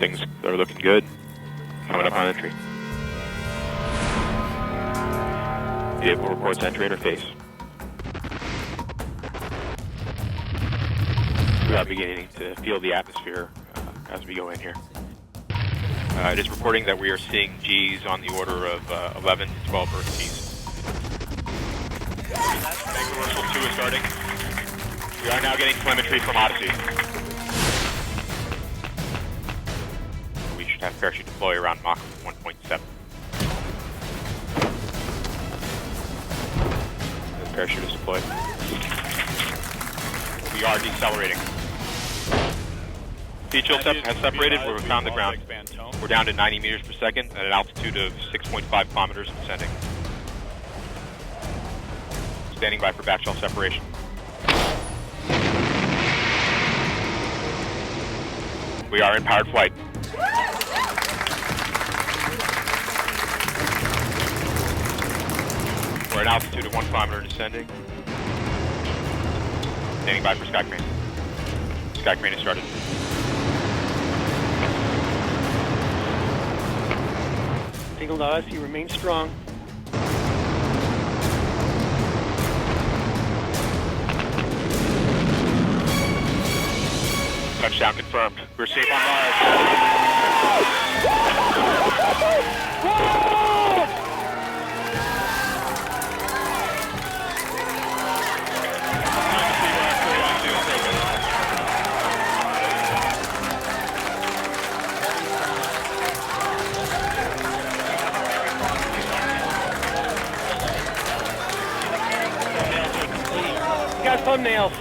Things are looking good. Coming up on entry. Vehicle reports entry interface. We are beginning to feel the atmosphere as we go in here. It is reporting that we are seeing G's on the order of 11 to 12 Earth G's. Reversal 2 is starting. We are now getting telemetry from Odyssey. We should have parachute deploy around Mach 1.7. The parachute is deployed. We are decelerating. Heat chill has separated. We're found the ground. We're down to 90 meters per second at an altitude of 6.5 kilometers and descending. Standing by for backshell separation. We are in powered flight. We're at an altitude of 1 kilometer and descending. Standing by for sky crane. Sky crane is started. Signal to us, you remain strong. Touchdown confirmed. We're safe on Mars. Got thumbnails.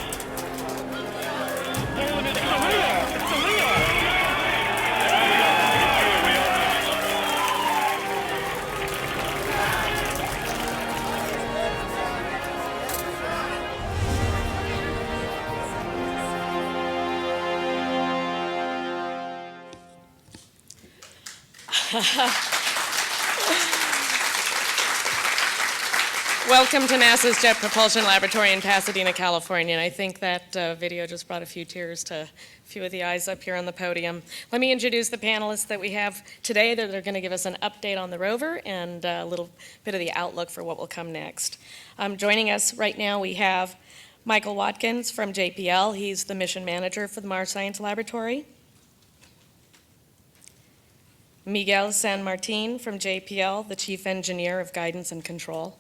Welcome to NASA's Jet Propulsion Laboratory in Pasadena, California. And I think that video just brought a few tears to a few of the eyes up here on the podium. Let me introduce the panelists that we have today. They're going to give us an update on the rover and a little bit of the outlook for what will come next. Joining us right now, we have Michael Watkins from JPL. He's the mission manager for the Mars Science Laboratory. Miguel San Martin from JPL, the chief engineer of guidance and control.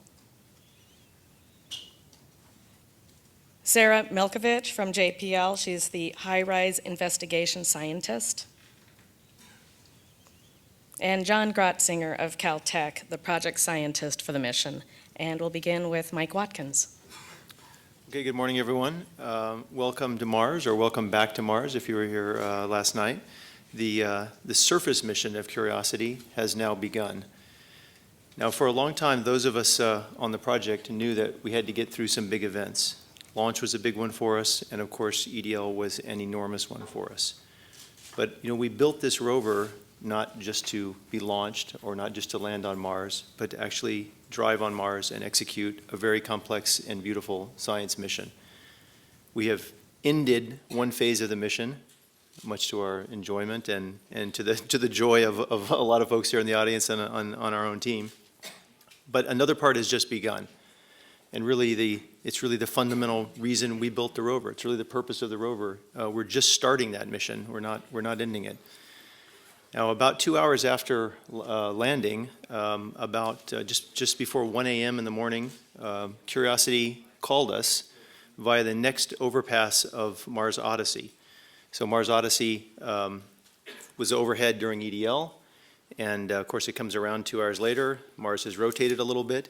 Sarah Milkovich from JPL, she's the high-rise investigation scientist. And John Grotzinger of Caltech, the project scientist for the mission. And we'll begin with Mike Watkins. Okay, good morning, everyone. Welcome to Mars, or welcome back to Mars if you were here last night. The surface mission of Curiosity has now begun. Now, for a long time, those of us on the project knew that we had to get through some big events. Launch was a big one for us, and of course, EDL was an enormous one for us. But we built this rover not just to be launched or not just to land on Mars, but to actually drive on Mars and execute a very complex and beautiful science mission. We have ended one phase of the mission, much to our enjoyment and to the joy of a lot of folks here in the audience and on our own team. But another part has just begun. And really, it's really the fundamental reason we built the rover. It's really the purpose of the rover. We're just starting that mission. We're not ending it. Now, about 2 hours after landing, just before 1 a.m. in the morning, Curiosity called us via the next overpass of Mars Odyssey. So Mars Odyssey was overhead during EDL, and of course it comes around 2 hours later. Mars has rotated a little bit,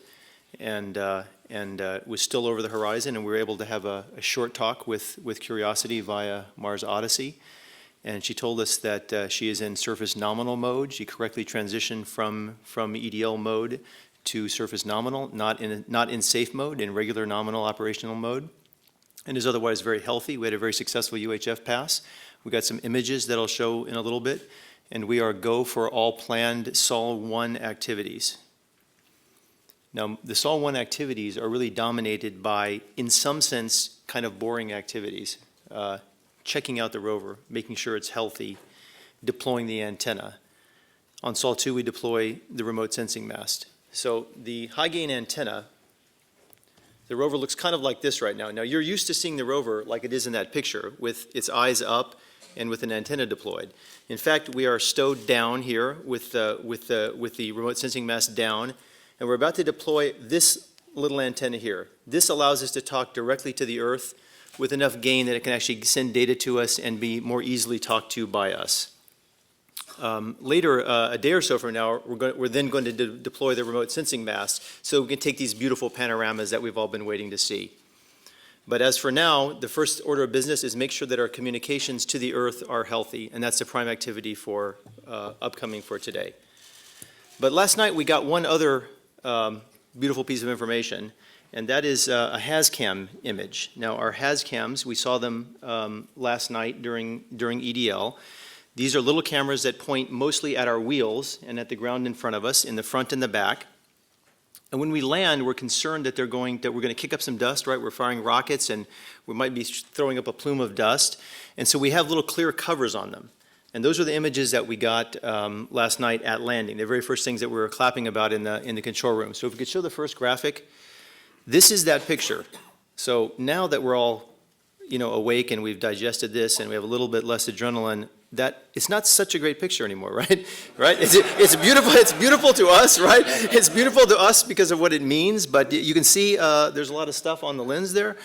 and was still over the horizon, and we were able to have a short talk with Curiosity via Mars Odyssey. And she told us that she is in surface nominal mode. She correctly transitioned from EDL mode to surface nominal, not in safe mode, in regular nominal operational mode, and is otherwise very healthy. We had a very successful UHF pass. We got some images that I'll show in a little bit, and we are go for all planned Sol-1 activities. Now, the Sol-1 activities are really dominated by, in some sense, kind of boring activities. Checking out the rover, making sure it's healthy, deploying the antenna. On Sol 2, we deploy the remote sensing mast. So the high gain antenna, the rover looks kind of like this right now. Now you're used to seeing the rover like it is in that picture with its eyes up and with an antenna deployed. In fact, we are stowed down here with the remote sensing mast down, and we're about to deploy this little antenna here. This allows us to talk directly to the Earth with enough gain that it can actually send data to us and be more easily talked to by us. Later, a day or so from now, we're then going to deploy the remote sensing mast so we can take these beautiful panoramas that we've all been waiting to see. But as for now, the first order of business is make sure that our communications to the Earth are healthy, and that's the prime activity for upcoming for today. But last night we got one other beautiful piece of information, and that is a Haz Cam image. Now our Haz Cams, we saw them last night during EDL. These are little cameras that point mostly at our wheels and at the ground in front of us, in the front and the back. And when we land, we're concerned that we're going to kick up some dust, right? We're firing rockets and we might be throwing up a plume of dust. And so we have little clear covers on them. And those are the images that we got last night at landing, the very first things that we were clapping about in the control room. So if we could show the first graphic, this is that picture. So now that we're all, awake and we've digested this and we have a little bit less adrenaline, that it's not such a great picture anymore, right? Right? It's beautiful. It's beautiful to us, right? It's beautiful to us because of what it means. But you can see there's a lot of stuff on the lens there,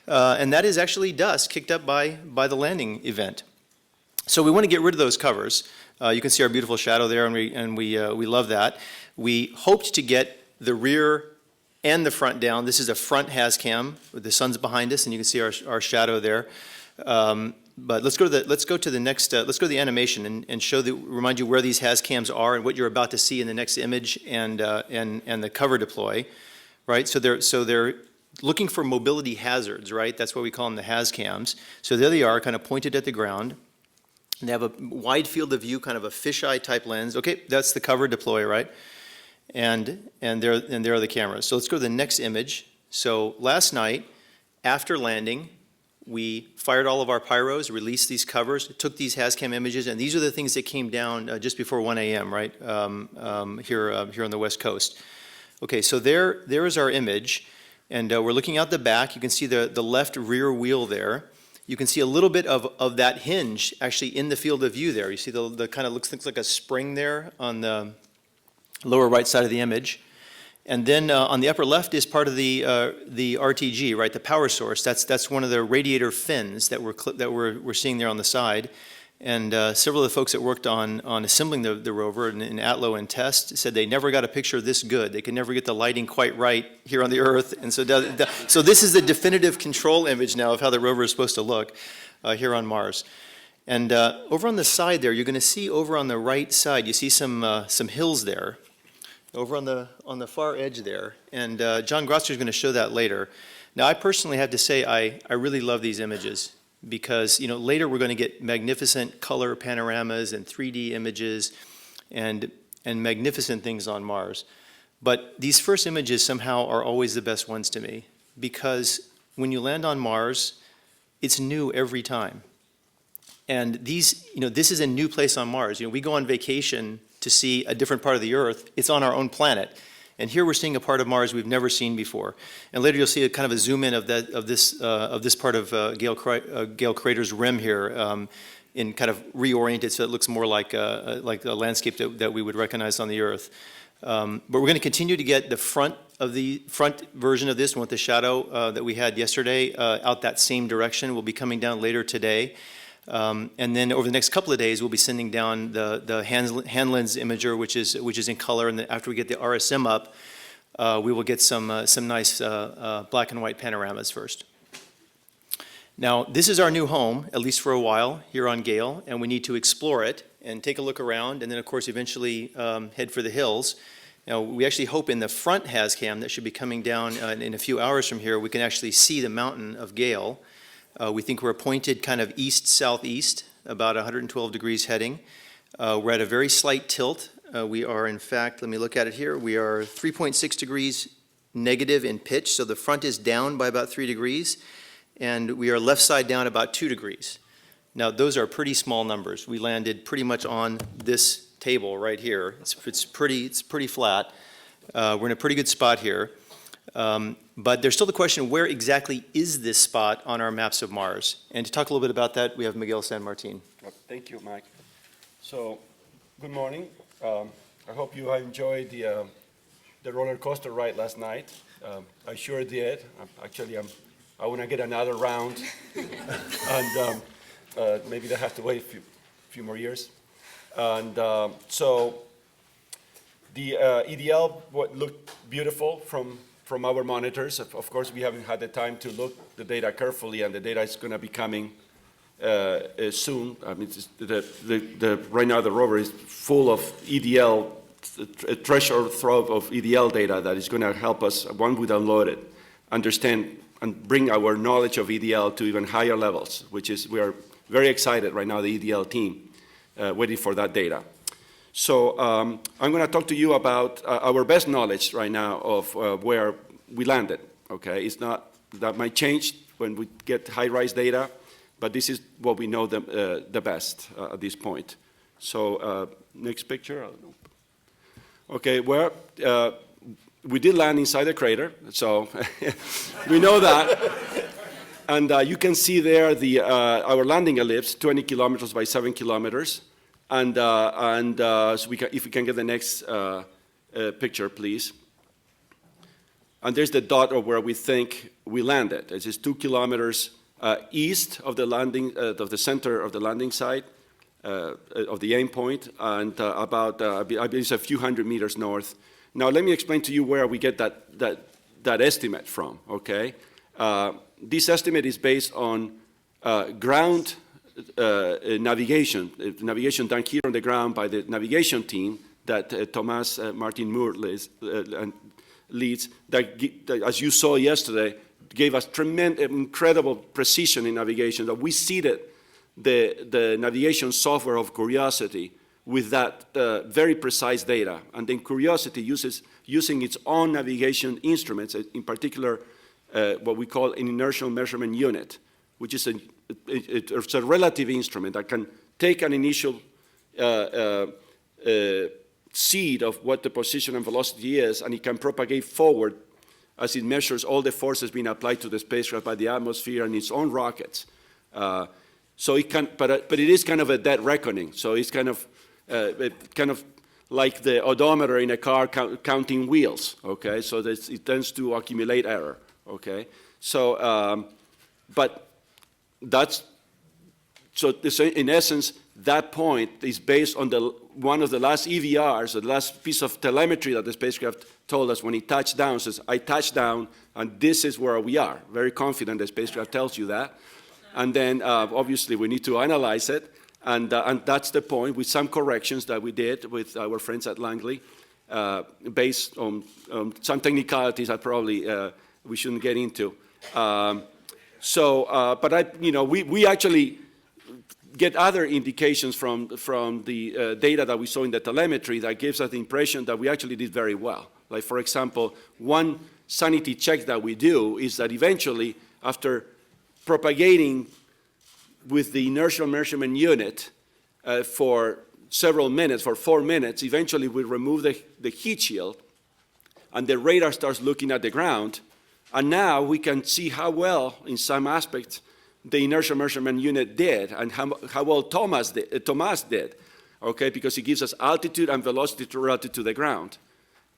and that is actually dust kicked up by the landing event. So we want to get rid of those covers. You can see our beautiful shadow there, and we love that. We hoped to get the rear and the front down. This is a front Haz Cam. The sun's behind us, and you can see our shadow there. But let's go to the animation and remind you where these Haz Cams are and what you're about to see in the next image and the cover deploy, right? So they're looking for mobility hazards, right? That's what we call them, the Haz Cams. So there they are, kind of pointed at the ground. And they have a wide field of view, kind of a fisheye type lens. Okay, that's the cover deploy, right? And there are the cameras. So let's go to the next image. So last night, after landing, we fired all of our pyros, released these covers, took these Haz Cam images, and these are the things that came down just before 1 a.m., right, here on the West Coast. Okay, so there is our image, and we're looking out the back. You can see the left rear wheel there. You can see a little bit of that hinge actually in the field of view there. You see the kind of looks like a spring there on the lower right side of the image. And then on the upper left is part of the RTG, right? The power source. That's one of the radiator fins that we're seeing there on the side. And several of the folks that worked on assembling the rover in Atlo and test said they never got a picture this good. They could never get the lighting quite right here on the Earth. And so this is the definitive control image now of how the rover is supposed to look here on Mars. And over on the side there, you're going to see over on the right side, you see some hills there. Over on the far edge there, and John Grosser is going to show that later. Now, I personally have to say I really love these images because later we're going to get magnificent color panoramas and 3D images, and magnificent things on Mars. But these first images somehow are always the best ones to me because when you land on Mars, it's new every time. And this is a new place on Mars. We go on vacation to see a different part of the Earth. It's on our own planet. And here we're seeing a part of Mars we've never seen before. And later you'll see a kind of a zoom in of this part of Gale Crater's rim here in kind of reoriented so it looks more like a landscape that we would recognize on the Earth. But we're going to continue to get the front version of this one with the shadow that we had yesterday out that same direction. We'll be coming down later today. And then over the next couple of days, we'll be sending down the hand lens imager, which is in color. And after we get the RSM up, we will get some nice black and white panoramas first. Now, this is our new home, at least for a while, here on Gale, and we need to explore it and take a look around, and then, of course, eventually head for the hills. Now, we actually hope in the front Haz Cam that should be coming down in a few hours from here, we can actually see the mountain of Gale. We think we're pointed kind of east-southeast, about 112 degrees heading. We're at a very slight tilt. We are, in fact, let me look at it here. We are 3.6 degrees negative in pitch, so the front is down by about 3 degrees, and we are left side down about 2 degrees. Now, those are pretty small numbers. We landed pretty much on this table right here. It's pretty flat. We're in a pretty good spot here. But there's still the question, where exactly is this spot on our maps of Mars? And to talk a little bit about that, we have Miguel San Martin. Thank you, Mike. So, good morning. I hope you enjoyed the roller coaster ride last night. I sure did. Actually, I want to get another round, and maybe they have to wait a few more years. And so, the EDL looked beautiful from our monitors. Of course, we haven't had the time to look the data carefully, and the data is going to be coming soon. I mean, right now the rover is full of EDL, a treasure trove of EDL data that is going to help us, once we download it, understand and bring our knowledge of EDL to even higher levels, we are very excited right now, the EDL team, waiting for that data. So I'm going to talk to you about our best knowledge right now of where we landed, okay? It's not, that might change when we get high-rise data, but this is what we know the best at this point. So next picture. Okay, well, we did land inside the crater, so we know that. And you can see there our landing ellipse, 20 kilometers by 7 kilometers. And so if we can get the next picture, please. And there's the dot of where we think we landed. It is 2 kilometers east of the landing, of the center of the landing site, of the aim point, and about, I believe it's a few hundred meters north. Now, let me explain to you where we get that estimate from, okay? This estimate is based on ground navigation done here on the ground by the navigation team that Thomas Martin Moore leads, that, as you saw yesterday, gave us tremendous, incredible precision in navigation, that we seeded the navigation software of Curiosity with that very precise data. And then Curiosity using its own navigation instruments, in particular what we call an inertial measurement unit, which is it's a relative instrument that can take an initial seed of what the position and velocity is, and it can propagate forward as it measures all the forces being applied to the spacecraft by the atmosphere and its own rockets. So it can, but it is kind of a dead reckoning. So it's kind of like the odometer in a car counting wheels. Okay, so it tends to accumulate error. Okay, so but that's so. In essence, that point is based on one of the last EVRs, the last piece of telemetry that the spacecraft told us when it touched down. Says, I touched down, and this is where we are. Very confident the spacecraft tells you that. And then, obviously, we need to analyze it, and that's the point, with some corrections that we did with our friends at Langley, based on some technicalities that probably we shouldn't get into. But we actually get other indications from the data that we saw in the telemetry that gives us the impression that we actually did very well. Like, for example, one sanity check that we do is that eventually, after propagating with the inertial measurement unit for several minutes, for 4 minutes, eventually we remove the heat shield, and the radar starts looking at the ground, and now we can see how well, in some aspects, the inertial measurement unit did, and how well Thomas did, okay, because it gives us altitude and velocity relative to the ground.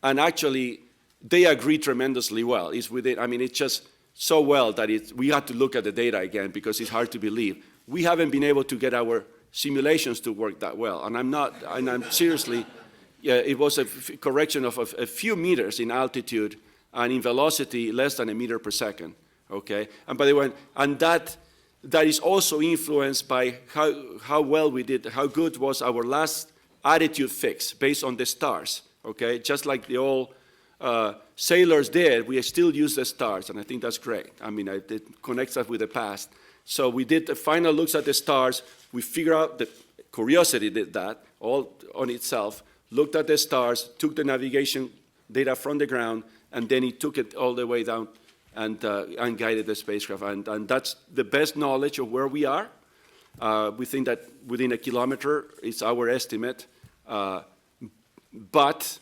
And actually, they agree tremendously well. It's within, I mean, it's just so well that we have to look at the data again because it's hard to believe. We haven't been able to get our simulations to work that well, and I'm seriously, yeah, it was a correction of a few meters in altitude and in velocity less than a meter per second, okay? And by the way, and that is also influenced by how well we did, how good was our last attitude fix based on the stars, okay? Just like the old sailors did, we still use the stars, and I think that's great. I mean, it connects us with the past. So we did the final looks at the stars. We figured out that Curiosity did that all on itself, looked at the stars, took the navigation data from the ground, and then it took it all the way down and guided the spacecraft. And that's the best knowledge of where we are. We think that within a kilometer is our estimate, but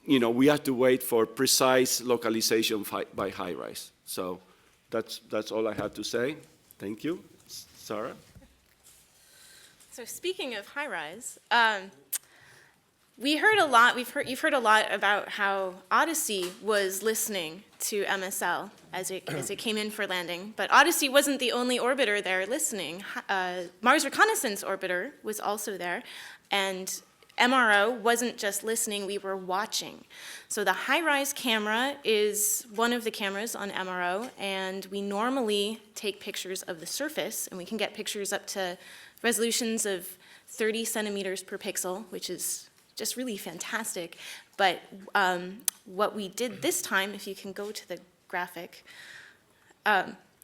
we have to wait for precise localization by high-rise. So that's all I have to say. Thank you. Sarah? So speaking of high-rise, we heard a lot. You've heard a lot about how Odyssey was listening to MSL as it came in for landing, but Odyssey wasn't the only orbiter there listening. Mars Reconnaissance Orbiter was also there, and MRO wasn't just listening, we were watching. So the high-rise camera is one of the cameras on MRO, and we normally take pictures of the surface, and we can get pictures up to resolutions of 30 centimeters per pixel, which is just really fantastic. But what we did this time, if you can go to the graphic,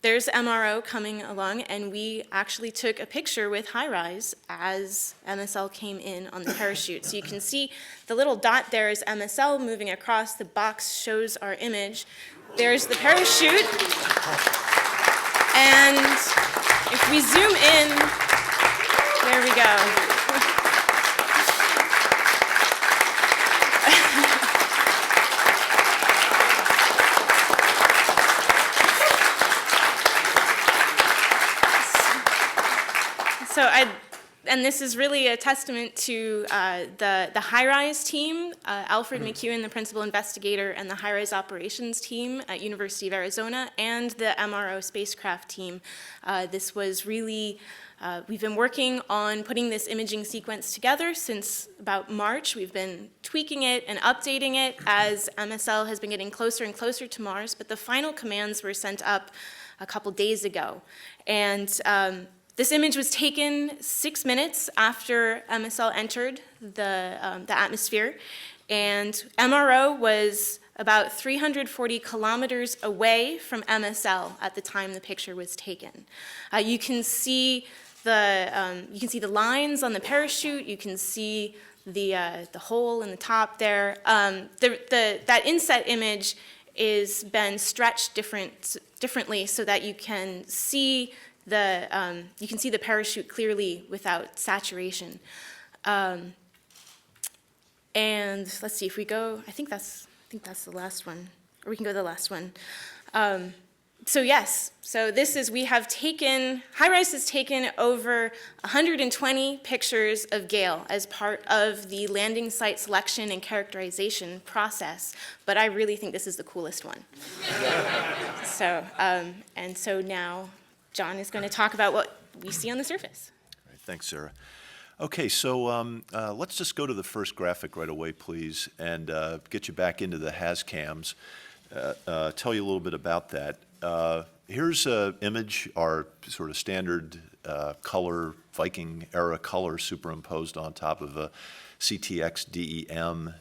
there's MRO coming along, and we actually took a picture with high-rise as MSL came in on the parachute. So you can see the little dot there is MSL moving across. The box shows our image. There's the parachute. And if we zoom in, there we go. And this is really a testament to the high-rise team, Alfred McEwen, the principal investigator, and the high-rise operations team at University of Arizona, and the MRO spacecraft team. This was really, we've been working on putting this imaging sequence together since about March. We've been tweaking it and updating it as MSL has been getting closer and closer to Mars, but the final commands were sent up a couple days ago. And this image was taken 6 minutes after MSL entered the atmosphere, and MRO was about 340 kilometers away from MSL at the time the picture was taken. You can see the lines on the parachute. You can see the hole in the top there. That inset image is been stretched differently so that you can see the parachute clearly without saturation. And let's see if we go. I think that's the last one, or we can go to the last one. So yes, so high-rise has taken over 120 pictures of Gale as part of the landing site selection and characterization process, but I really think this is the coolest one. So now John is going to talk about what we see on the surface. All right, thanks, Sarah. Okay, so let's just go to the first graphic right away, please, and get you back into the Haz-Cams. Tell you a little bit about that. Here's an image, our sort of standard color, Viking-era color superimposed on top of a CTX DEM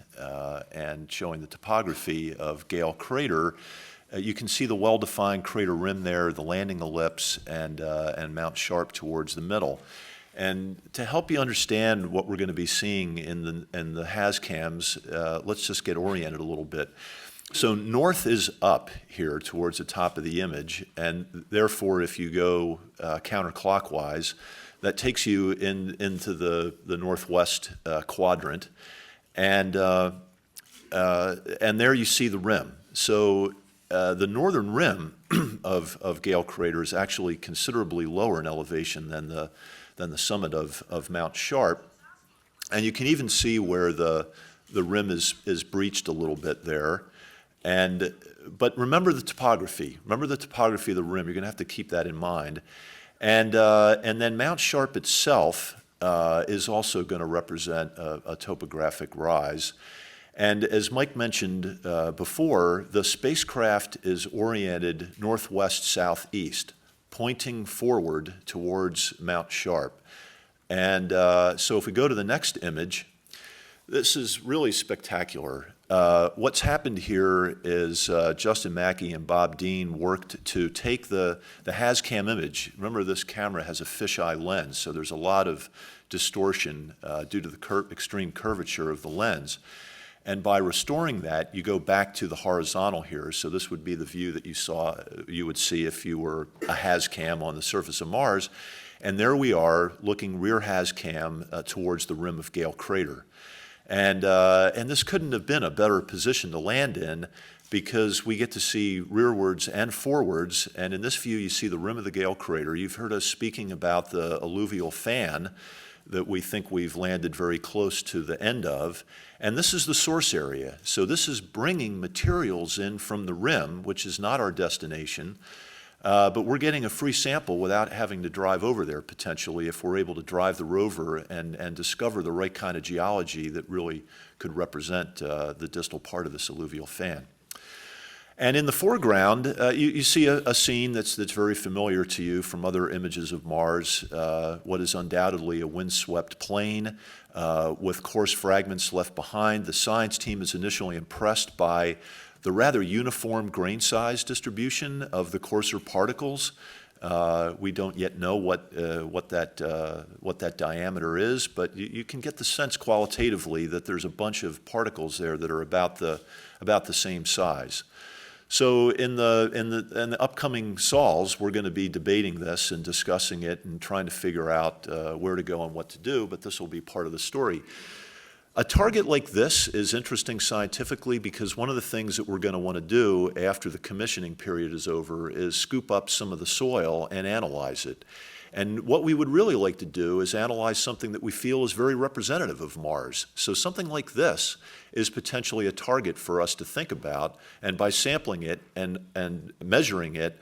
and showing the topography of Gale Crater. You can see the well-defined crater rim there, the landing ellipse, and Mount Sharp towards the middle. And to help you understand what we're going to be seeing in the Haz-Cams, let's just get oriented a little bit. So north is up here towards the top of the image, and therefore if you go counterclockwise, that takes you into the northwest quadrant, and there you see the rim. So the northern rim of Gale Crater is actually considerably lower in elevation than the summit of Mount Sharp, and you can even see where the rim is breached a little bit there. But remember the topography. Remember the topography of the rim. You're going to have to keep that in mind. And then Mount Sharp itself is also going to represent a topographic rise. And as Mike mentioned before, the spacecraft is oriented northwest-southeast, pointing forward towards Mount Sharp. And so if we go to the next image, this is really spectacular. What's happened here is Justin Mackey and Bob Dean worked to take the Haz Cam image. Remember, this camera has a fisheye lens, so there's a lot of distortion due to the extreme curvature of the lens. And by restoring that, you go back to the horizontal here. So this would be the view that you would see if you were a Haz-Cam on the surface of Mars. And there we are, looking rear Haz-Cam towards the rim of Gale Crater. And this couldn't have been a better position to land in, because we get to see rearwards and forwards. And in this view, you see the rim of the Gale Crater. You've heard us speaking about the alluvial fan that we think we've landed very close to the end of. And this is the source area. So this is bringing materials in from the rim, which is not our destination, but we're getting a free sample without having to drive over there, potentially, if we're able to drive the rover and discover the right kind of geology that really could represent the distal part of this alluvial fan. And in the foreground, you see a scene that's very familiar to you from other images of Mars, what is undoubtedly a windswept plain with coarse fragments left behind. The science team is initially impressed by the rather uniform grain size distribution of the coarser particles. We don't yet know what that diameter is, but you can get the sense qualitatively that there's a bunch of particles there that are about the same size. So in the upcoming sols, we're going to be debating this and discussing it and trying to figure out where to go and what to do, but this will be part of the story. A target like this is interesting scientifically because one of the things that we're going to want to do after the commissioning period is over is scoop up some of the soil and analyze it. And what we would really like to do is analyze something that we feel is very representative of Mars. So something like this is potentially a target for us to think about, and by sampling it and measuring it,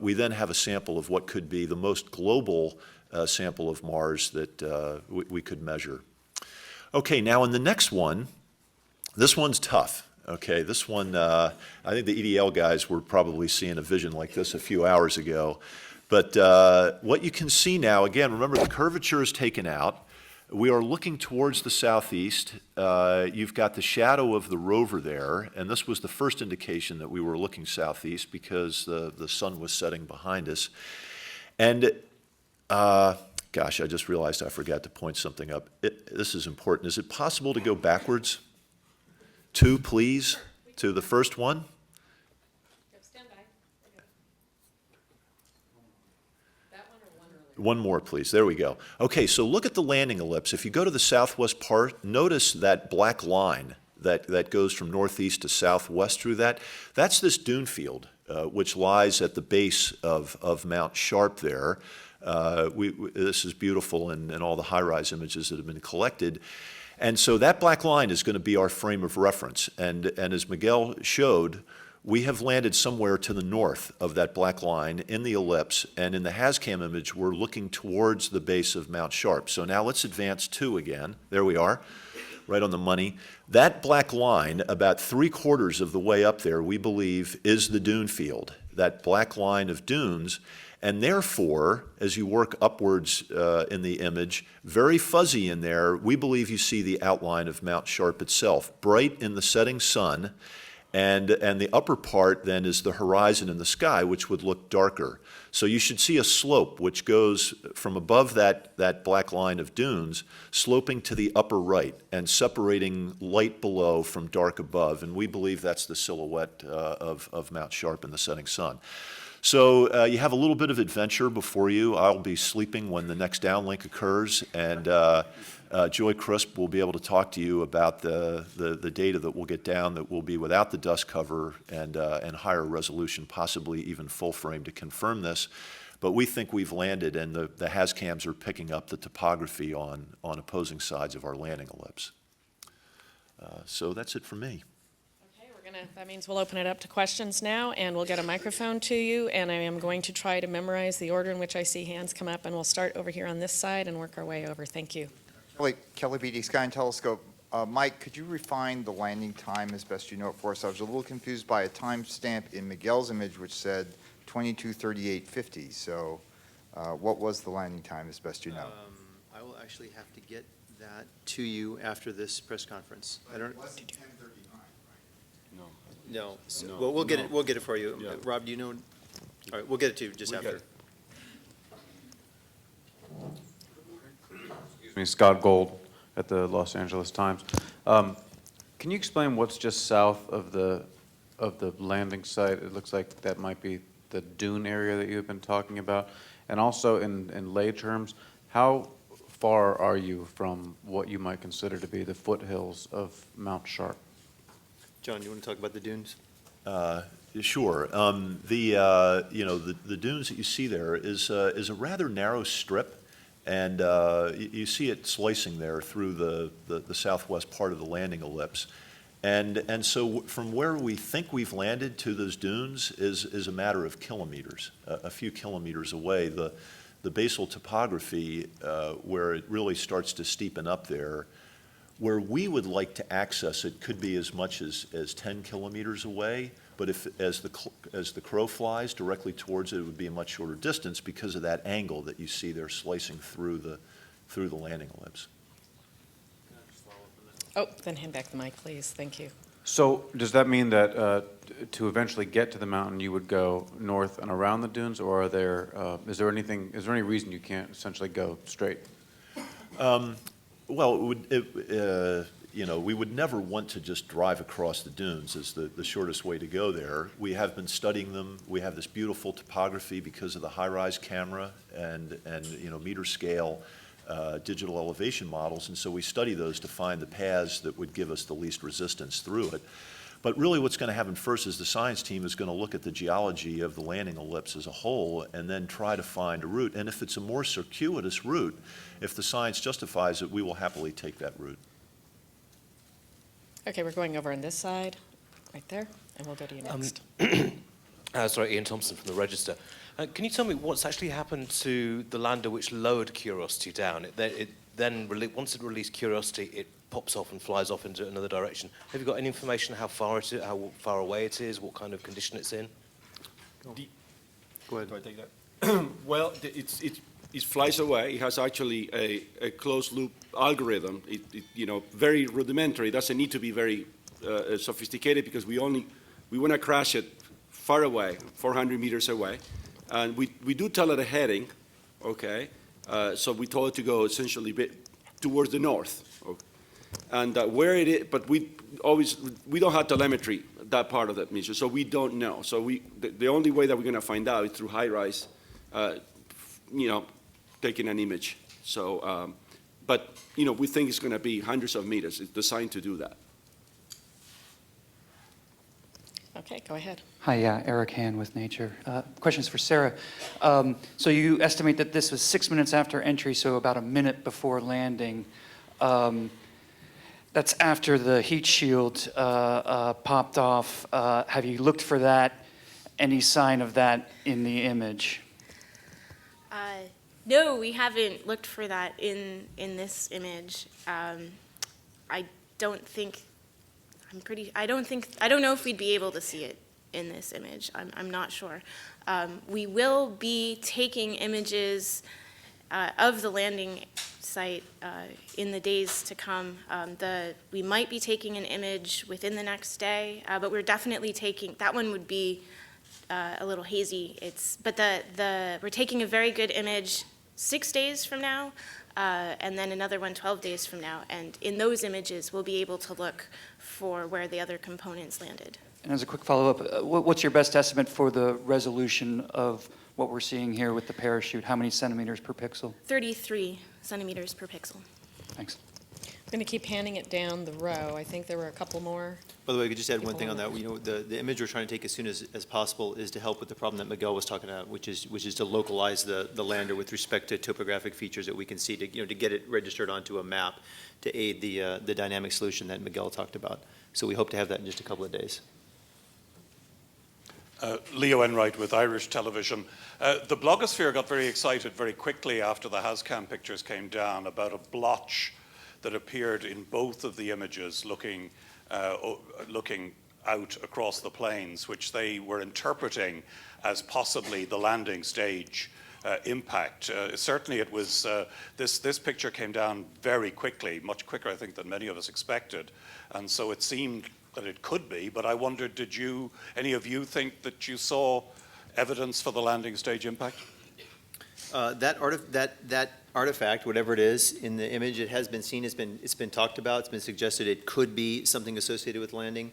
we then have a sample of what could be the most global sample of Mars that we could measure. Okay, now in the next one, this one's tough. Okay, this one, I think the EDL guys were probably seeing a vision like this a few hours ago. But what you can see now, again, remember the curvature is taken out. We are looking towards the southeast. You've got the shadow of the rover there, and this was the first indication that we were looking southeast because the sun was setting behind us. And gosh, I just realized I forgot to point something up. This is important. Is it possible to go backwards? 2, please, to the first one. One more, please. There we go. Okay, so look at the landing ellipse. If you go to the southwest part, notice that black line that goes from northeast to southwest through that. That's this dune field, which lies at the base of Mount Sharp there. This is beautiful in all the high-rise images that have been collected. And so that black line is going to be our frame of reference. And as Miguel showed, we have landed somewhere to the north of that black line in the ellipse, and in the Haz-Cam image, we're looking towards the base of Mount Sharp. So now let's advance 2 again. There we are, right on the money. That black line, about 3/4 of the way up there, we believe is the dune field, that black line of dunes. And therefore, as you work upwards in the image, very fuzzy in there, we believe you see the outline of Mount Sharp itself, bright in the setting sun. And the upper part then is the horizon in the sky, which would look darker. So you should see a slope which goes from above that black line of dunes, sloping to the upper right and separating light below from dark above. And we believe that's the silhouette of Mount Sharp in the setting sun. So you have a little bit of adventure before you. I'll be sleeping when the next downlink occurs, and Joy Crisp will be able to talk to you about the data that we'll get down that will be without the dust cover and higher resolution, possibly even full frame to confirm this. But we think we've landed, and the Haz-Cams are picking up the topography on opposing sides of our landing ellipse. So that's it for me. That means we'll open it up to questions now, and we'll get a microphone to you, and I am going to try to memorize the order in which I see hands come up, and we'll start over here on this side and work our way over. Thank you. Kelly Beatty, Sky and Telescope. Mike, could you refine the landing time as best you know it for us? I was a little confused by a timestamp in Miguel's image which said 22:38:50. So what was the landing time as best you know? I will actually have to get that to you after this press conference. I don't. No. So, well, we'll get it. We'll get it for you. Yeah. Rob, do you know? All right, we'll get it to you just after. Excuse me, Scott Gold at the Los Angeles Times. Can you explain what's just south of the landing site? It looks like that might be the dune area that you've been talking about. And also in lay terms, how far are you from what you might consider to be the foothills of Mount Sharp? John, you want to talk about the dunes? Sure. The dunes that you see there is a rather narrow strip, and you see it slicing there through the southwest part of the landing ellipse. And so from where we think we've landed to those dunes is a matter of kilometers, a few kilometers away. The basal topography, where it really starts to steepen up there, where we would like to access it could be as much as 10 kilometers away, but as the crow flies directly towards it, it would be a much shorter distance because of that angle that you see there slicing through the landing ellipse. Oh, then hand back the mic, please. Thank you. So does that mean that to eventually get to the mountain, you would go north and around the dunes, or is there any reason you can't essentially go straight? Well, we would never want to just drive across the dunes as the shortest way to go there. We have been studying them. We have this beautiful topography because of the high-rise camera and meter scale digital elevation models, and so we study those to find the paths that would give us the least resistance through it. But really what's going to happen first is the science team is going to look at the geology of the landing ellipse as a whole and then try to find a route. And if it's a more circuitous route, if the science justifies it, we will happily take that route. Okay, we're going over on this side, right there, and we'll go to you next. Sorry, Ian Thompson from the Register. Can you tell me what's actually happened to the lander which lowered Curiosity down? Once it released Curiosity, it pops off and flies off into another direction. Have you got any information how far away it is, what kind of condition it's in? Go ahead. Do I take that? Well, it flies away. It has actually a closed loop algorithm. Very rudimentary. It doesn't need to be very sophisticated because we want to crash it far away, 400 meters away. And we do tell it a heading, okay? So we told it to go essentially towards the north. Okay? And where it is, but we don't have telemetry, that part of that mission, so we don't know. So the only way that we're going to find out is through high-rise, taking an image. So, but we think it's going to be hundreds of meters. It's designed to do that. Okay, go ahead. Hi, Eric Han with Nature. Questions for Sarah. So you estimate that this was 6 minutes after entry, so about a minute before landing. That's after the heat shield popped off. Have you looked for that? Any sign of that in the image? No, we haven't looked for that in this image. I don't know if we'd be able to see it in this image. I'm not sure. We will be taking images of the landing site in the days to come. We might be taking an image within the next day, but we're definitely taking, that one would be a little hazy. But we're taking a very good image 6 days from now, and then another one 12 days from now. And in those images, we'll be able to look for where the other components landed. And as a quick follow-up, what's your best estimate for the resolution of what we're seeing here with the parachute? How many centimeters per pixel? 33 centimeters per pixel. Thanks. I'm going to keep handing it down the row. I think there were a couple more. By the way, I could just add one thing on that. The image we're trying to take as soon as possible is to help with the problem that Miguel was talking about, which is to localize the lander with respect to topographic features that we can see to get it registered onto a map to aid the dynamic solution that Miguel talked about. So we hope to have that in just a couple of days. Leo Enright with Irish Television. The blogosphere got very excited very quickly after the Haz-Cam pictures came down about a blotch that appeared in both of the images looking out across the plains, which they were interpreting as possibly the landing stage impact. Certainly it was, this picture came down very quickly, much quicker I think than many of us expected, and so it seemed that it could be, but I wondered, did any of you think that you saw evidence for the landing stage impact? That artifact, whatever it is, in the image. It has been seen, it's been talked about, it's been suggested it could be something associated with landing.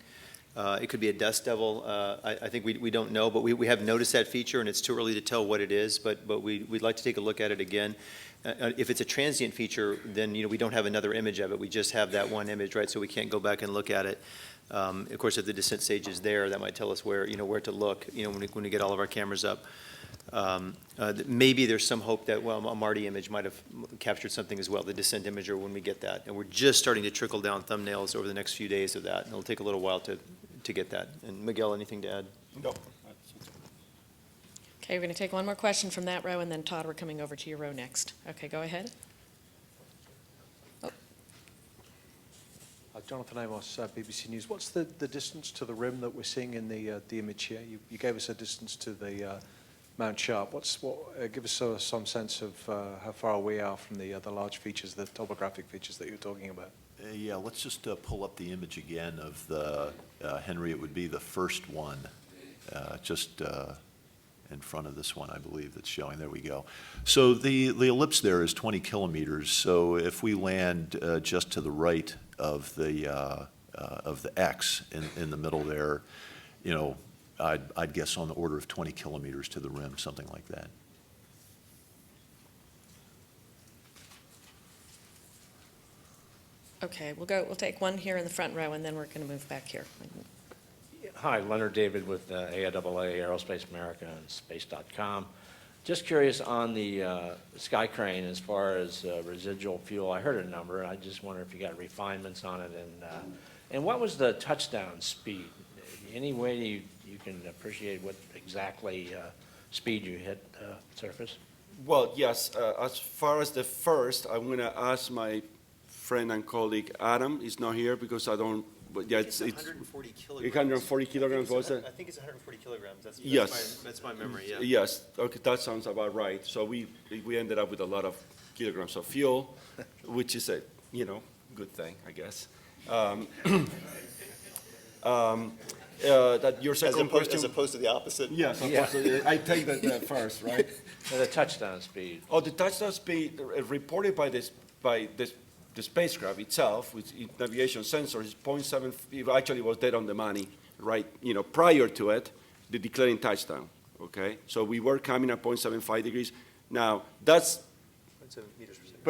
It could be a dust devil. I think we don't know, but we have noticed that feature, and it's too early to tell what it is, but we'd like to take a look at it again. If it's a transient feature, then we don't have another image of it. We just have that one image, right? So we can't go back and look at it. Of course, if the descent stage is there, that might tell us where to look. When we get all of our cameras up. Maybe there's some hope that a Marty image might have captured something as well, the descent imager, when we get that. And we're just starting to trickle down thumbnails over the next few days of that. And it'll take a little while to get that. And Miguel, anything to add? No. Okay, we're going to take one more question from that row, and then Todd, we're coming over to your row next. Okay, go ahead. Jonathan Amos, BBC News. What's the distance to the rim that we're seeing in the image here? You gave us a distance to the Mount Sharp. Give us some sense of how far we are from the large features, the topographic features that you're talking about. Yeah, let's just pull up the image again of the, Henry, it would be the first one, just in front of this one, I believe, that's showing. There we go. So the ellipse there is 20 kilometers. So if we land just to the right of the X in the middle there, I'd guess on the order of 20 kilometers to the rim, something like that. Okay, we'll take one here in the front row, and then we're going to move back here. Hi, Leonard David with AIAA, Aerospace America, and Space.com. Just curious on the Sky Crane as far as residual fuel. I heard a number, and I just wonder if you got refinements on it. And what was the touchdown speed? Any way you can appreciate what exactly speed you hit surface? Well, yes. As far as the first, I'm going to ask my friend and colleague Adam. He's not here because I don't. But yeah, it's 140 kilograms. 140 kilograms. Was it? I think it's 140 kilograms. Yes. That's my memory. Yeah. Yes. Okay, that sounds about right. So we ended up with a lot of kilograms of fuel, which is a good thing, I guess. That your second question, as opposed to the opposite. Yes. Yeah. I take that first, right? The touchdown speed. Oh, the touchdown speed reported by the spacecraft itself, with its navigation sensor, is 0.7. It actually was dead on the money, right? Prior to it, the declaring touchdown. Okay, so we were coming at 0.75 degrees. Now that's 0.7 meters per second.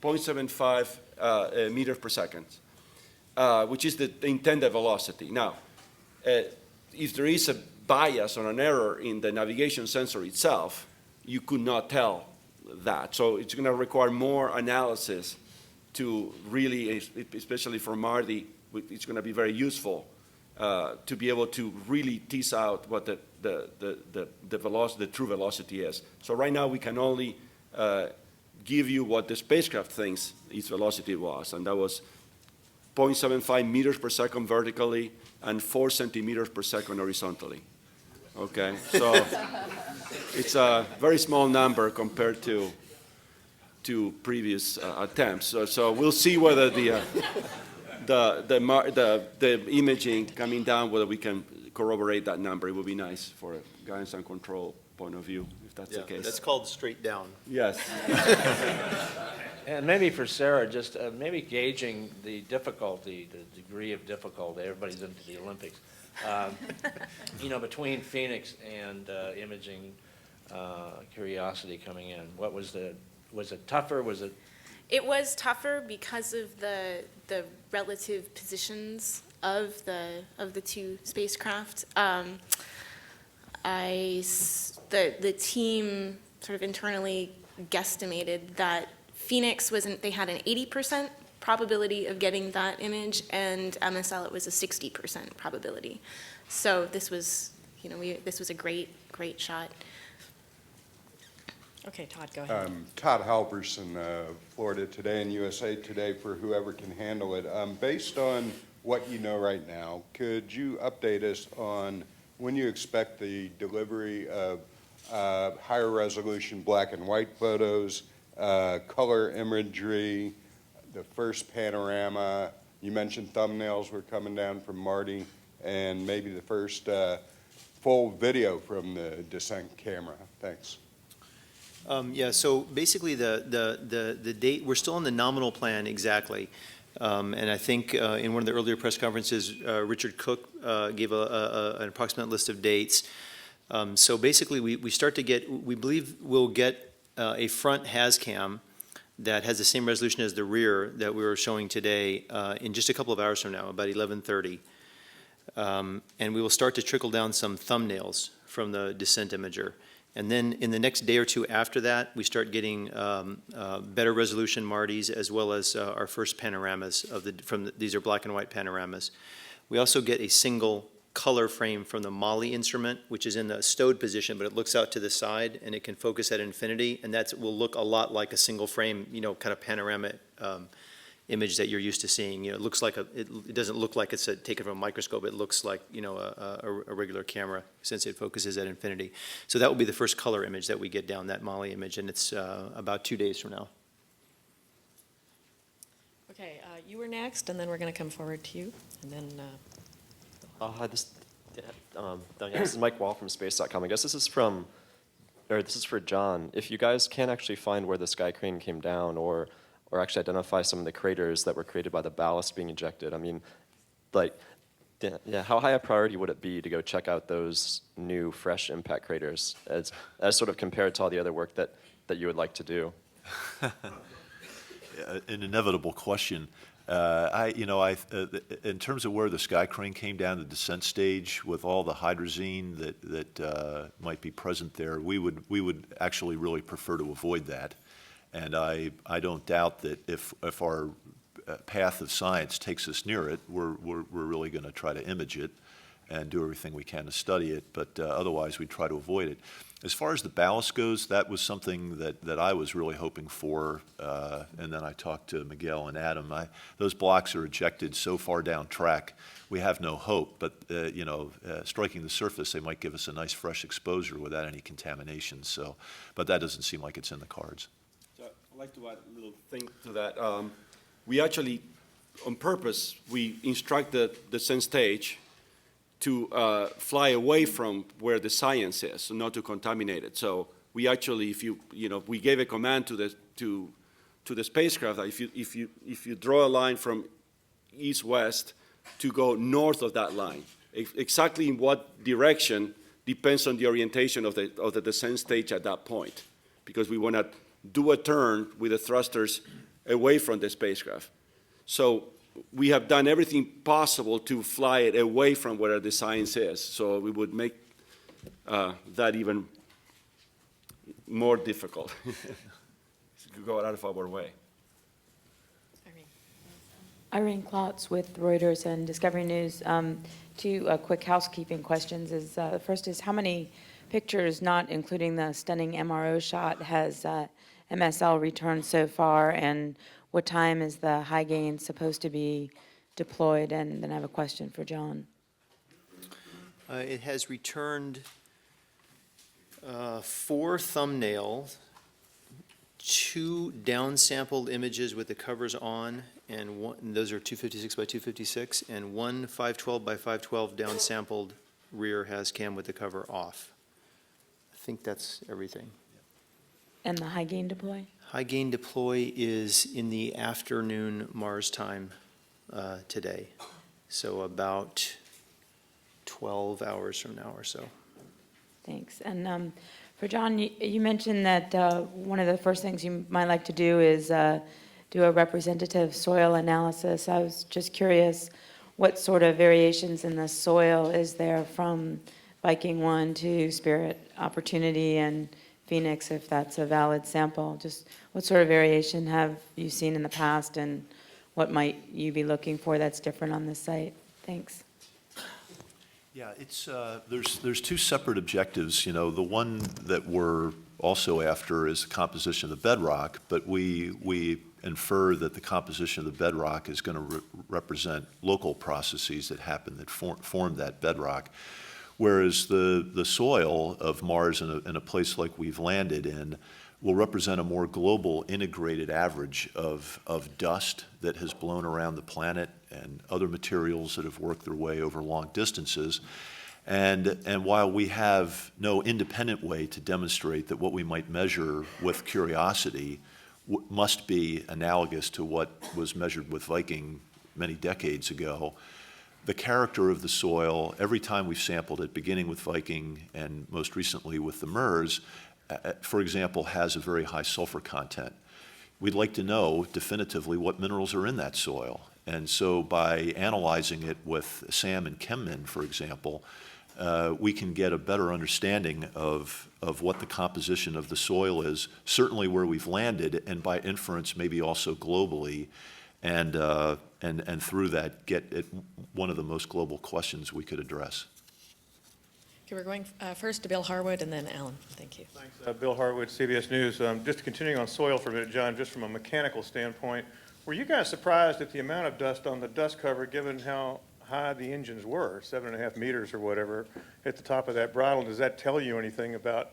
0.75 meters per second, which is the intended velocity. Now, if there is a bias or an error in the navigation sensor itself, you could not tell that. So it's going to require more analysis to really, especially for Marty, it's going to be very useful to be able to really tease out what the velocity, the true velocity is. So right now we can only give you what the spacecraft thinks its velocity was, and that was 0.75 meters per second vertically and 4 centimeters per second horizontally. Okay, so it's a very small number compared to previous attempts. So we'll see whether the imaging coming down, whether we can corroborate that number. It would be nice for a guidance and control point of view, if that's the case. That's called straight down. Yes. And maybe for Sarah, just maybe gauging the difficulty, the degree of difficulty. Everybody's into the Olympics. Between Phoenix and imaging Curiosity coming in, was it tougher? It was tougher because of the relative positions of the two spacecraft. The team sort of internally guesstimated that Phoenix they had an 80% probability of getting that image, and MSL it was a 60% probability. So this was, this was a great shot. Okay, Todd, go ahead. Todd Halverson, Florida Today and USA Today, for whoever can handle it. Based on what you know right now, could you update us on when you expect the delivery of higher resolution black and white photos, color imagery, the first panorama? You mentioned thumbnails were coming down from Marty, and maybe the first full video from the descent camera. Thanks. Yeah, so basically the date, we're still on the nominal plan exactly. And I think in one of the earlier press conferences, Richard Cook gave an approximate list of dates. So basically we start to get, we believe we'll get a front Haz-Cam that has the same resolution as the rear that we were showing today in just a couple of hours from now, about 11:30. And we will start to trickle down some thumbnails from the descent imager. And then in the next day or two after that, we start getting better resolution Martys as well as our first panoramas these are black and white panoramas. We also get a single color frame from the Molly instrument, which is in the stowed position, but it looks out to the side and it can focus at infinity, and that will look a lot like a single frame, kind of panorama image that you're used to seeing. It looks like it doesn't look like it's taken from a microscope. It looks like a regular camera since it focuses at infinity. So that will be the first color image that we get down, that Molly image, and it's about 2 days from now. Okay, you were next, and then we're going to come forward to you, and then. Hi, this is Mike Wall from Space.com. I guess this is for John. If you guys can't actually find where the sky crane came down, or actually identify some of the craters that were created by the ballast being ejected, I mean, how high a priority would it be to go check out those new, fresh impact craters as sort of compared to all the other work that you would like to do? An inevitable question. In terms of where the sky crane came down the descent stage with all the hydrazine that might be present there, we would actually really prefer to avoid that. And I don't doubt that if our path of science takes us near it, we're really going to try to image it and do everything we can to study it, but otherwise we try to avoid it. As far as the ballast goes, that was something that I was really hoping for, and then I talked to Miguel and Adam. Those blocks are ejected so far down track, we have no hope, but striking the surface, they might give us a nice fresh exposure without any contamination, but that doesn't seem like it's in the cards. So I'd like to add a little thing to that. We actually, on purpose, we instruct the descent stage to fly away from where the science is, so not to contaminate it. So we actually, if we gave a command to the spacecraft that if you draw a line from east-west to go north of that line, exactly in what direction depends on the orientation of the descent stage at that point, because we want to do a turn with the thrusters away from the spacecraft. So we have done everything possible to fly it away from where the science is. So we would make that even more difficult. Go out of our way. Irene Klotz with Reuters and Discovery News. Two quick housekeeping questions. The first is, how many pictures, not including the stunning MRO shot, has MSL returned so far, and what time is the high gain supposed to be deployed? And then I have a question for John. It has returned 4 thumbnails, 2 downsampled images with the covers on, and those are 256 by 256, and 1 512 by 512 downsampled rear Haz-Cam with the cover off. I think that's everything. And the high gain deploy? High gain deploy is in the afternoon Mars time today, so about 12 hours from now or so. Thanks. And for John, you mentioned that one of the first things you might like to do is do a representative soil analysis. I was just curious, what sort of variations in the soil is there from Viking 1 to Spirit, Opportunity, and Phoenix, if that's a valid sample? Just what sort of variation have you seen in the past, and what might you be looking for that's different on this site? Thanks. Yeah, it's there's 2 separate objectives. The one that we're also after is the composition of the bedrock, but we infer that the composition of the bedrock is going to represent local processes that happen that form that bedrock. Whereas the soil of Mars in a place like we've landed in will represent a more global integrated average of dust that has blown around the planet and other materials that have worked their way over long distances. And while we have no independent way to demonstrate that what we might measure with Curiosity must be analogous to what was measured with Viking many decades ago, the character of the soil, every time we've sampled it, beginning with Viking and most recently with the MERS, for example, has a very high sulfur content. We'd like to know definitively what minerals are in that soil. And so by analyzing it with SAM and ChemMin, for example, we can get a better understanding of what the composition of the soil is, certainly where we've landed, and by inference maybe also globally, and through that get at one of the most global questions we could address. Okay, we're going first to Bill Harwood and then Alan. Thank you. Thanks. Bill Harwood, CBS News. Just continuing on soil for a minute, John, just from a mechanical standpoint, were you guys surprised at the amount of dust on the dust cover given how high the engines were, 7.5 meters or whatever, at the top of that bridle? Does that tell you anything about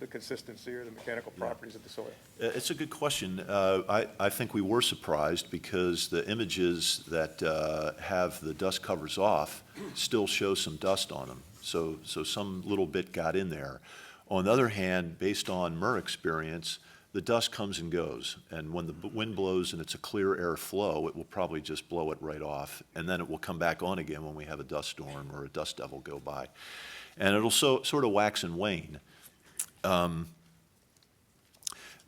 the consistency or the mechanical properties of the soil? It's a good question. I think we were surprised because the images that have the dust covers off still show some dust on them. So some little bit got in there. On the other hand, based on MER experience, the dust comes and goes. And when the wind blows and it's a clear air flow, it will probably just blow it right off. And then it will come back on again when we have a dust storm or a dust devil go by. And it'll sort of wax and wane.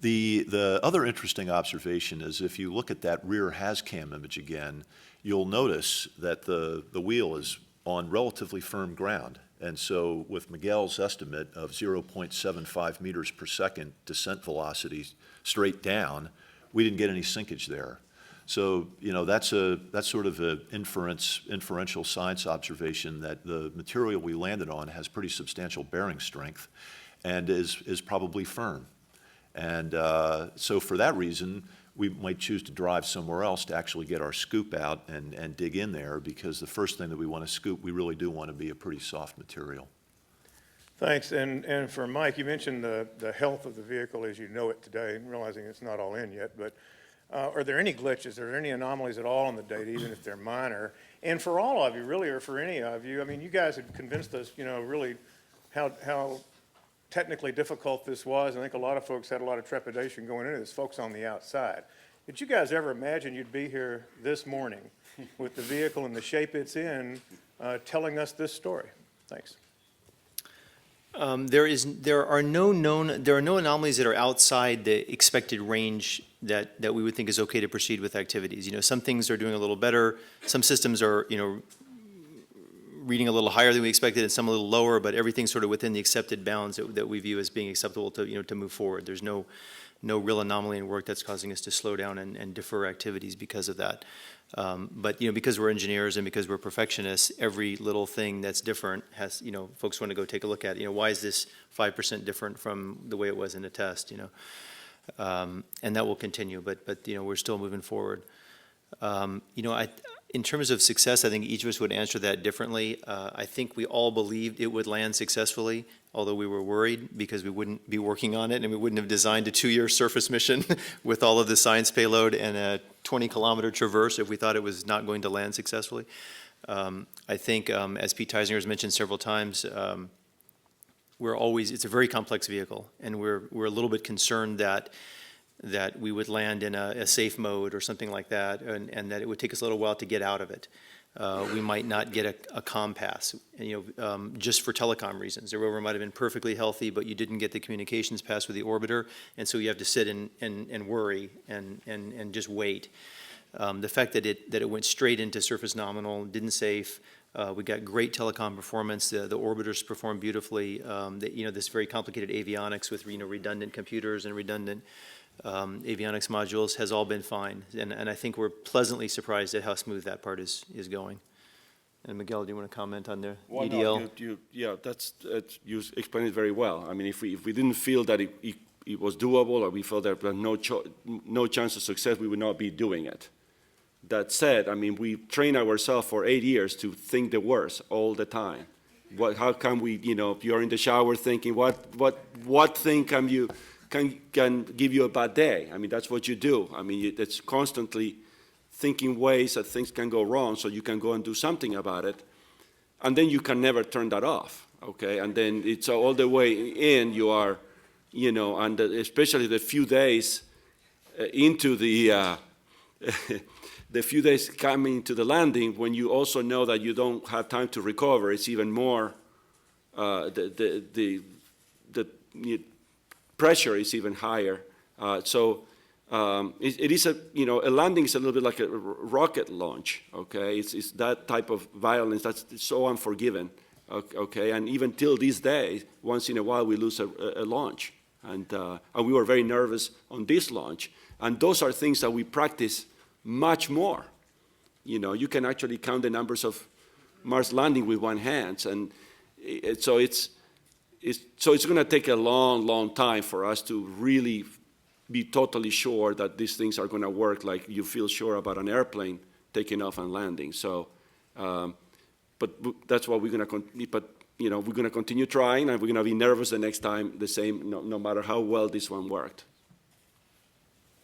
The other interesting observation is if you look at that rear Haz-Cam image again, you'll notice that the wheel is on relatively firm ground. And so with Miguel's estimate of 0.75 meters per second descent velocity straight down, we didn't get any sinkage there. So, you know, that's sort of an inferential science observation that the material we landed on has pretty substantial bearing strength and is probably firm. And so for that reason, we might choose to drive somewhere else to actually get our scoop out and dig in there, because the first thing that we want to scoop, we really do want to be a pretty soft material. Thanks. And for Mike, you mentioned the health of the vehicle as you know it today, realizing it's not all in yet, but are there any glitches? Are there any anomalies at all in the data, even if they're minor? And for all of you, really, or for any of you, I mean, you guys have convinced us, you know, really how technically difficult this was. I think a lot of folks had a lot of trepidation going into this, folks on the outside. Did you guys ever imagine you'd be here this morning with the vehicle and the shape it's in, telling us this story? Thanks. There are no anomalies that are outside the expected range that we would think is okay to proceed with activities. You know, some things are doing a little better. Some systems are, you know, reading a little higher than we expected and some a little lower, but everything's sort of within the accepted bounds that we view as being acceptable to, you know, to move forward. There's no real anomaly in work that's causing us to slow down and defer activities because of that. But, you know, because we're engineers and because we're perfectionists, every little thing that's different has, you know, folks want to go take a look at, you know, why is this 5% different from the way it was in the test, you know? And that will continue, but you know, we're still moving forward. You know, in terms of success, I think each of us would answer that differently. I think we all believed it would land successfully, although we were worried because we wouldn't be working on it and we wouldn't have designed a 2-year surface mission with all of the science payload and a 20-kilometer traverse if we thought it was not going to land successfully. I think, as Pete Teisinger has mentioned several times, it's a very complex vehicle, and we're a little bit concerned that we would land in a safe mode or something like that, and that it would take us a little while to get out of it. We might not get a comm pass, you know, just for telecom reasons. The rover might have been perfectly healthy, but you didn't get the communications pass with the orbiter, and so you have to sit and worry and just wait. The fact that it went straight into surface nominal, didn't safe. We got great telecom performance. The orbiters performed beautifully. You know, this very complicated avionics with, you know, redundant computers and redundant avionics modules has all been fine, and I think we're pleasantly surprised at how smooth that part is going. And Miguel, do you want to comment on the EDL? No, yeah, you explained it very well. I mean, if we didn't feel that it was doable, or we felt there was no chance of success, we would not be doing it. That said, I mean, we trained ourselves for 8 years to think the worst all the time. How can we, you know, if you're in the shower thinking, what thing can give you a bad day? I mean, that's what you do. I mean, it's constantly thinking ways that things can go wrong so you can go and do something about it. and then you can never turn that off, okay? And then it's all the way in, you are, you know, and especially the few days into the, the few days coming to the landing, when you also know that you don't have time to recover, it's even more, the pressure is even higher. It is a, you know, a landing is a little bit like a rocket launch, okay? It's that type of violence that's so unforgiving, okay? And even till this day, once in a while we lose a launch. And we were very nervous on this launch. And those are things that we practice much more. You know, you can actually count the numbers of Mars landing with one hand. And so it's going to take a long, long time for us to really be totally sure that these things are going to work like you feel sure about an airplane taking off and landing. So, but that's what we're going to, but you know, we're going to continue trying, and we're going to be nervous the next time the same, no matter how well this one worked.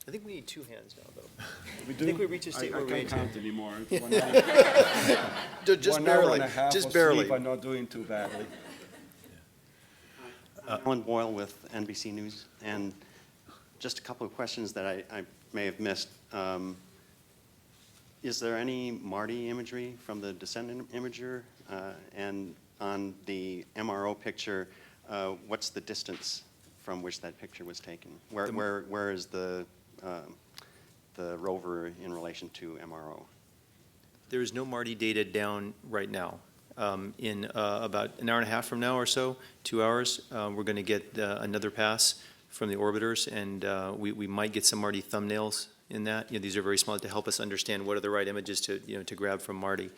I think we need two hands now, though. We do? I think we reached a state where we can't count anymore. Just 1 barely, hour and a half just of barely. sleep, I'm not doing too badly. Alan Boyle with NBC News, and just a couple of questions that I may have missed. Is there any Marty imagery from the descendant imager? And on the MRO picture, what's the distance from which that picture was taken? Where is the rover in relation to MRO? There is no Marty data down right now. In about an hour and a half from now or so, 2 hours, we're going to get another pass from the orbiters, and we might get some Marty thumbnails in that. You know, these are very small to help us understand what are the right images to, you know, to grab from Marty.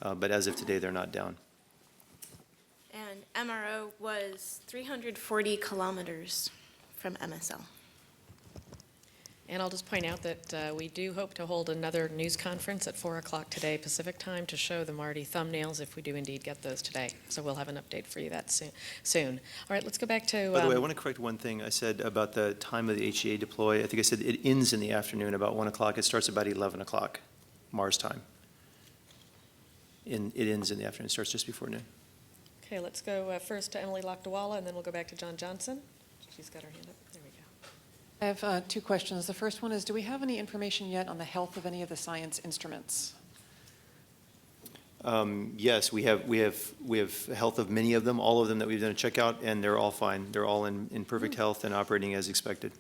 But as of today, they're not down. And MRO was 340 kilometers from MSL. And I'll just point out that we do hope to hold another news conference at 4 o'clock today Pacific time to show the Marty thumbnails if we do indeed get those today. So we'll have an update for you that soon. All right, let's go back to... By the way, I want to correct one thing I said about the time of the HEA deploy. I think I said it ends in the afternoon about 1 o'clock. It starts about 11 o'clock Mars time. It ends in the afternoon. It starts just before noon. Okay, let's go first to Emily Lakdawala, and then we'll go back to John Johnson. She's got her hand up. There we go. I have two questions. The first one is, do we have any information yet on the health of any of the science instruments? Yes, we have health of many of them, all of them that we've done a checkout, and they're all fine. They're all in perfect health and operating as expected.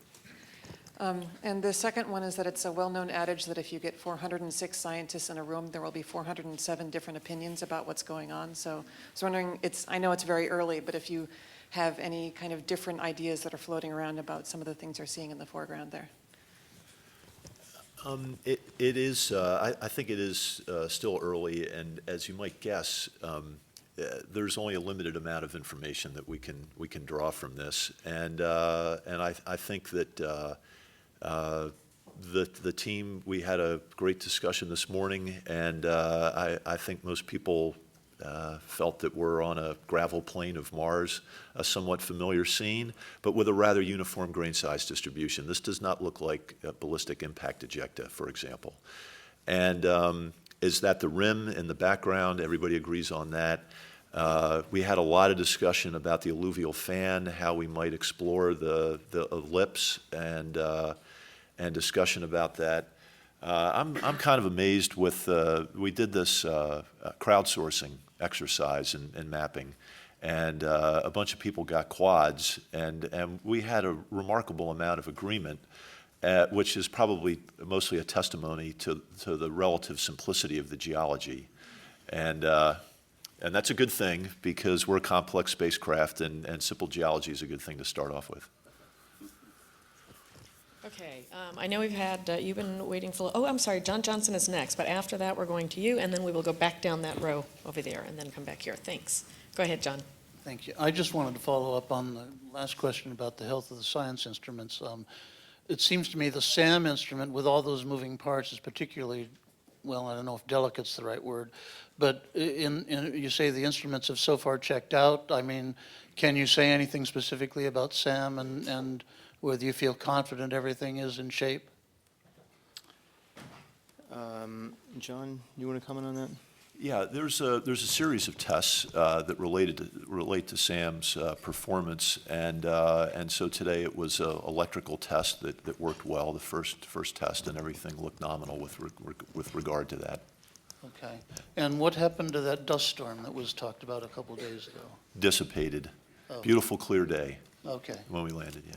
And the second one is that it's a well-known adage that if you get 406 scientists in a room, there will be 407 different opinions about what's going on. So I was wondering, I know it's very early, but if you have any kind of different ideas that are floating around about some of the things you're seeing in the foreground there. It is, I think it is still early, and as you might guess, there's only a limited amount of information that we can draw from this, and I think that the team, we had a great discussion this morning, and I think most people felt that we're on a gravel plain of Mars, a somewhat familiar scene, but with a rather uniform grain size distribution. This does not look like a ballistic impact ejecta, for example. And is that the rim in the background? Everybody agrees on that. We had a lot of discussion about the alluvial fan, how we might explore the ellipse, and discussion about that. I'm kind of amazed with, we did this crowdsourcing exercise and mapping, and a bunch of people got quads, and we had a remarkable amount of agreement, which is probably mostly a testimony to the relative simplicity of the geology. And that's a good thing, because we're a complex spacecraft, and simple geology is a good thing to start off with. Okay, I know we've had, you've been waiting for, oh, I'm sorry, John Johnson is next, but after that, we're going to you, and then we will go back down that row over there, and then come back here. Thanks. Go ahead, John. Thank you. I just wanted to follow up on the last question about the health of the science instruments. It seems to me the SAM instrument, with all those moving parts, is particularly, well, I don't know if delicate's the right word, but you say the instruments have so far checked out. I mean, can you say anything specifically about SAM and whether you feel confident everything is in shape? John, you want to comment on that? Yeah, there's a series of tests that relate to SAM's performance, and so today it was an electrical test that worked well. The first test, and everything looked nominal with regard to that. Okay. And what happened to that dust storm that was talked about a couple days ago? Dissipated. Oh. Beautiful clear day. Okay. When we landed, yeah.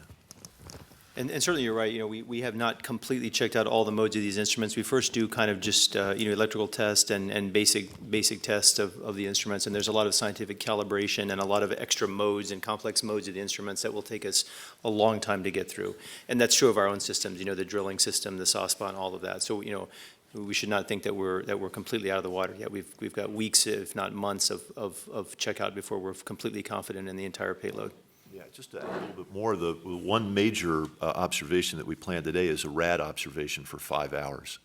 And certainly you're right, we have not completely checked out all the modes of these instruments. We first do kind of just, electrical test and basic tests of the instruments, and there's a lot of scientific calibration and a lot of extra modes and complex modes of the instruments that will take us a long time to get through. And that's true of our own systems, the drilling system, the saw spot, all of that. So, we should not think that we're completely out of the water yet. We've got weeks, if not months, of checkout before we're completely confident in the entire payload. Yeah, just to add a little bit more, the one major observation that we planned today is a rad observation for 5 hours.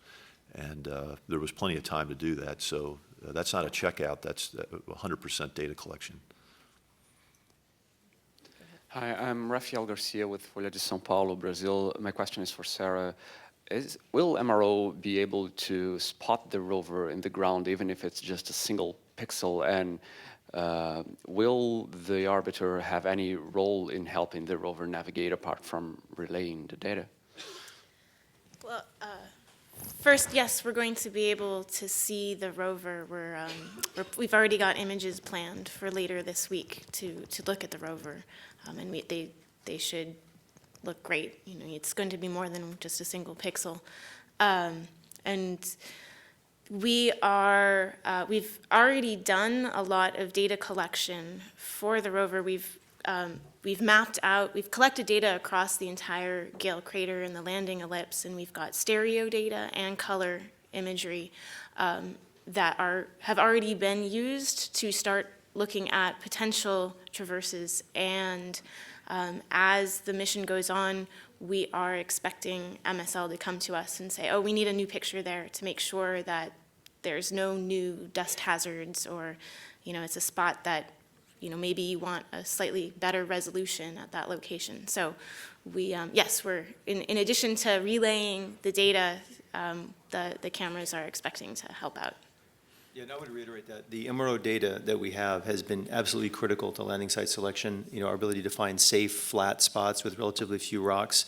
And there was plenty of time to do that, so that's not a checkout, that's 100% data collection. Hi, I'm Rafael Garcia with Folha de São Paulo, Brazil. My question is for Sarah. Will MRO be able to spot the rover in the ground even if it's just a single pixel? And will the arbiter have any role in helping the rover navigate apart from relaying the data? Well, first, yes, we're going to be able to see the rover. We've already got images planned for later this week to look at the rover, and they should look great. It's going to be more than just a single pixel, and we've already done a lot of data collection for the rover. We've collected data across the entire Gale crater and the landing ellipse, and we've got stereo data and color imagery that have already been used to start looking at potential traverses. And as the mission goes on, we are expecting MSL to come to us and say, oh, we need a new picture there to make sure that there's no new dust hazards, or, it's a spot that, maybe you want a slightly better resolution at that location. So yes, we're, in addition to relaying the data, the cameras are expecting to help out. Yeah, and I would reiterate that the MRO data that we have has been absolutely critical to landing site selection. Our ability to find safe, flat spots with relatively few rocks.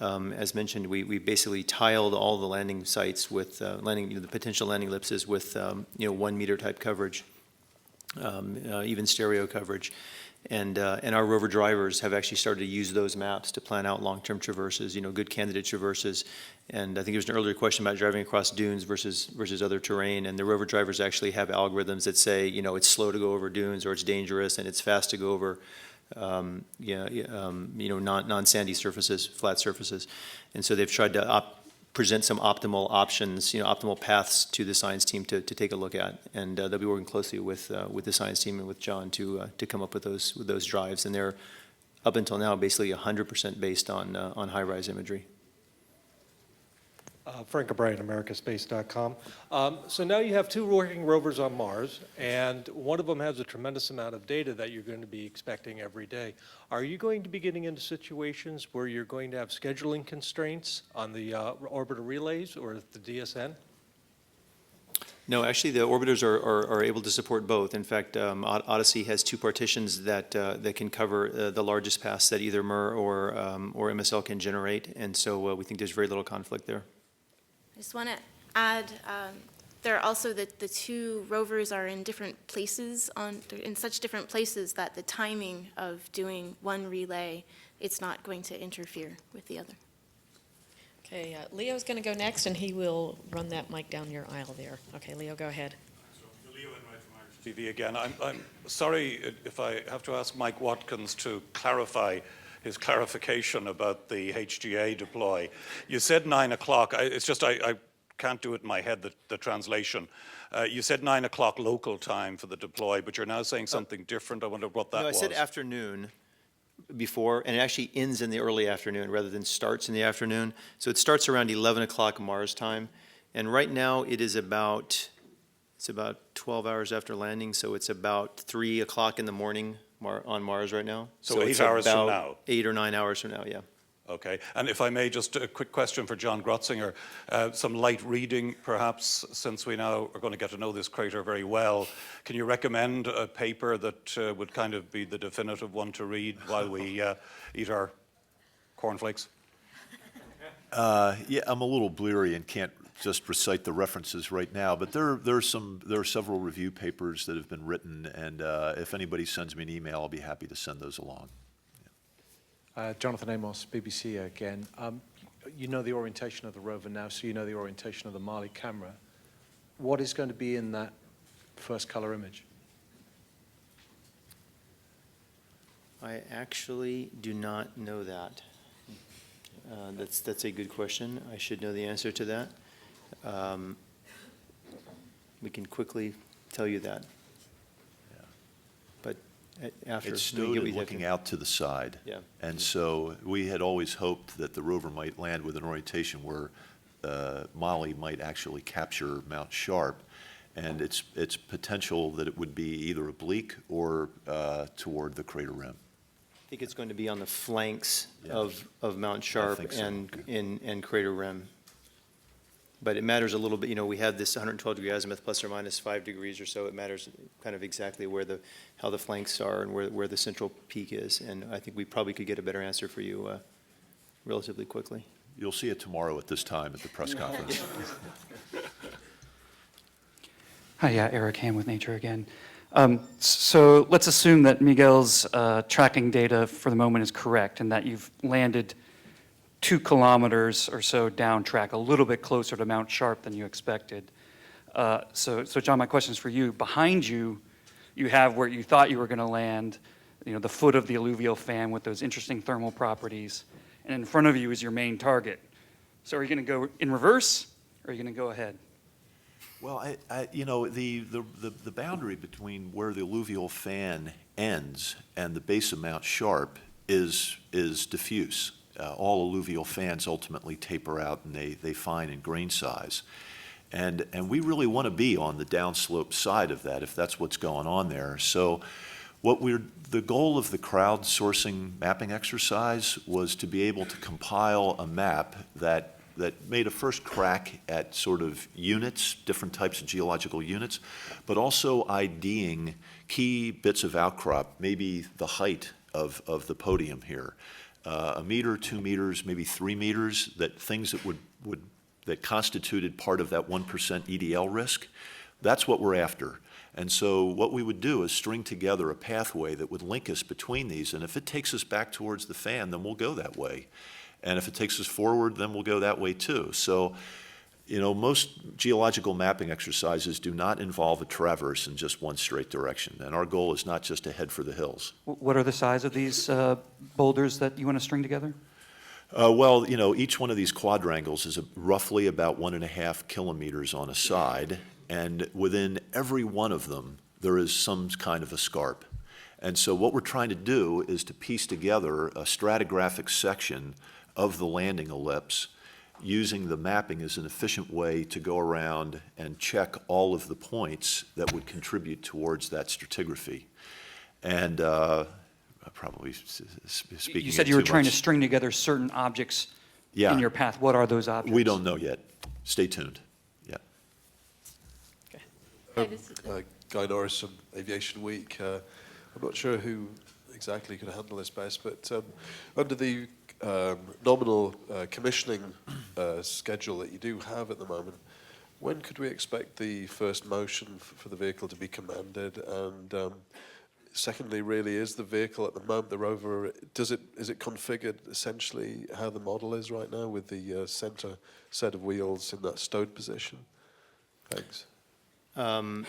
As mentioned, we basically tiled all the landing sites with the potential landing ellipses with 1 meter type coverage, even stereo coverage. And our rover drivers have actually started to use those maps to plan out long-term traverses, good candidate traverses. And I think there was an earlier question about driving across dunes versus other terrain. And the rover drivers actually have algorithms that say, it's slow to go over dunes, or it's dangerous, and it's fast to go over non-sandy surfaces, flat surfaces. And so they've tried to present some optimal options, optimal paths to the science team to take a look at. And they'll be working closely with the science team and with John to come up with those drives. And they're, up until now, basically 100% based on high-rise imagery. Frank O'Brien, americaspace.com. So now you have 2 working rovers on Mars, and one of them has a tremendous amount of data that you're going to be expecting every day. Are you going to be getting into situations where you're going to have scheduling constraints on the orbiter relays or the DSN? No, actually, the orbiters are able to support both. In fact, Odyssey has 2 partitions that can cover the largest paths that either MER or MSL can generate, and so we think there's very little conflict there. I just want to add, there are also the 2 rovers are in different places, in such different places that the timing of doing one relay, it's not going to interfere with the other. Okay, Leo's going to go next, and he will run that mic down your aisle there. Okay, Leo, go ahead. Leo Enright from Irish TV again. I'm sorry if I have to ask Mike Watkins to clarify his clarification about the HGA deploy. You said 9 o'clock. It's just I can't do it in my head, the translation. You said 9 o'clock local time for the deploy, but you're now saying something different. I wonder what that was. No, I said afternoon before, and it actually ends in the early afternoon rather than starts in the afternoon. So it starts around 11 o'clock Mars time, and right now it's about 12 hours after landing, so it's about 3 o'clock in the morning on Mars right now. So 8 hours from now? 8 or 9 hours from now, yeah. Okay, and if I may, just a quick question for John Grotzinger. Some light reading, perhaps, since we now are going to get to know this crater very well. Can you recommend a paper that would kind of be the definitive one to read while we eat our cornflakes? Yeah, I'm a little bleary and can't just recite the references right now, but there are several review papers that have been written, and if anybody sends me an email, I'll be happy to send those along. Jonathan Amos, BBC again. You know the orientation of the rover now, so you know the orientation of the Mali camera. What is going to be in that first color image? I actually do not know that. That's a good question. I should know the answer to that. We can quickly tell you that. But after It stowed and looking out to the side. Yeah. And so we had always hoped that the rover might land with an orientation where Mali might actually capture Mount Sharp, and it's potential that it would be either oblique or toward the crater rim. I think it's going to be on the flanks Yeah. of Mount Sharp think so. and crater rim. But it matters a little bit, we have this 112-degree azimuth plus or minus 5 degrees or so. It matters kind of exactly how the flanks are and where the central peak is. And I think we probably could get a better answer for you relatively quickly. You'll see it tomorrow at this time at the press conference. Hi, yeah, Eric Ham with Nature again. So let's assume that Miguel's tracking data for the moment is correct and that you've landed 2 kilometers or so down track, a little bit closer to Mount Sharp than you expected. So John, my question is for you. Behind you, you have where you thought you were going to land, the foot of the alluvial fan with those interesting thermal properties. And in front of you is your main target. So are you going to go in reverse or are you going to go ahead? Well, the boundary between where the alluvial fan ends and the base of Mount Sharp is diffuse. All alluvial fans ultimately taper out and they fine in grain size. And we really want to be on the downslope side of that if that's what's going on there. So the goal of the crowdsourcing mapping exercise was to be able to compile a map that made a first crack at sort of units, different types of geological units, but also IDing key bits of outcrop, maybe the height of the podium here. 1 meter, 2 meters, maybe 3 meters, things that constituted part of that 1% EDL risk. That's what we're after. And so what we would do is string together a pathway that would link us between these, and if it takes us back towards the fan, then we'll go that way. And if it takes us forward, then we'll go that way too. So, most geological mapping exercises do not involve a traverse in just one straight direction. And our goal is not just to head for the hills. What are the size of these boulders that you want to string together? Well, each one of these quadrangles is roughly about 1.5 kilometers on a side. And within every one of them, there is some kind of a scarp. And so what we're trying to do is to piece together a stratigraphic section of the landing ellipse, using the mapping as an efficient way to go around and check all of the points that would contribute towards that stratigraphy. And probably speaking. You said you were trying to string together certain objects in your path. What are those objects? We don't know yet. Stay tuned. Yeah. Guy Norris from Aviation Week. I'm not sure who exactly could handle this best, but under the nominal commissioning schedule that you do have at the moment, when could we expect the first motion for the vehicle to be commanded? And secondly, really, is the vehicle at the moment, the rover, is it configured essentially how the model is right now with the center set of wheels in that stowed position? Thanks.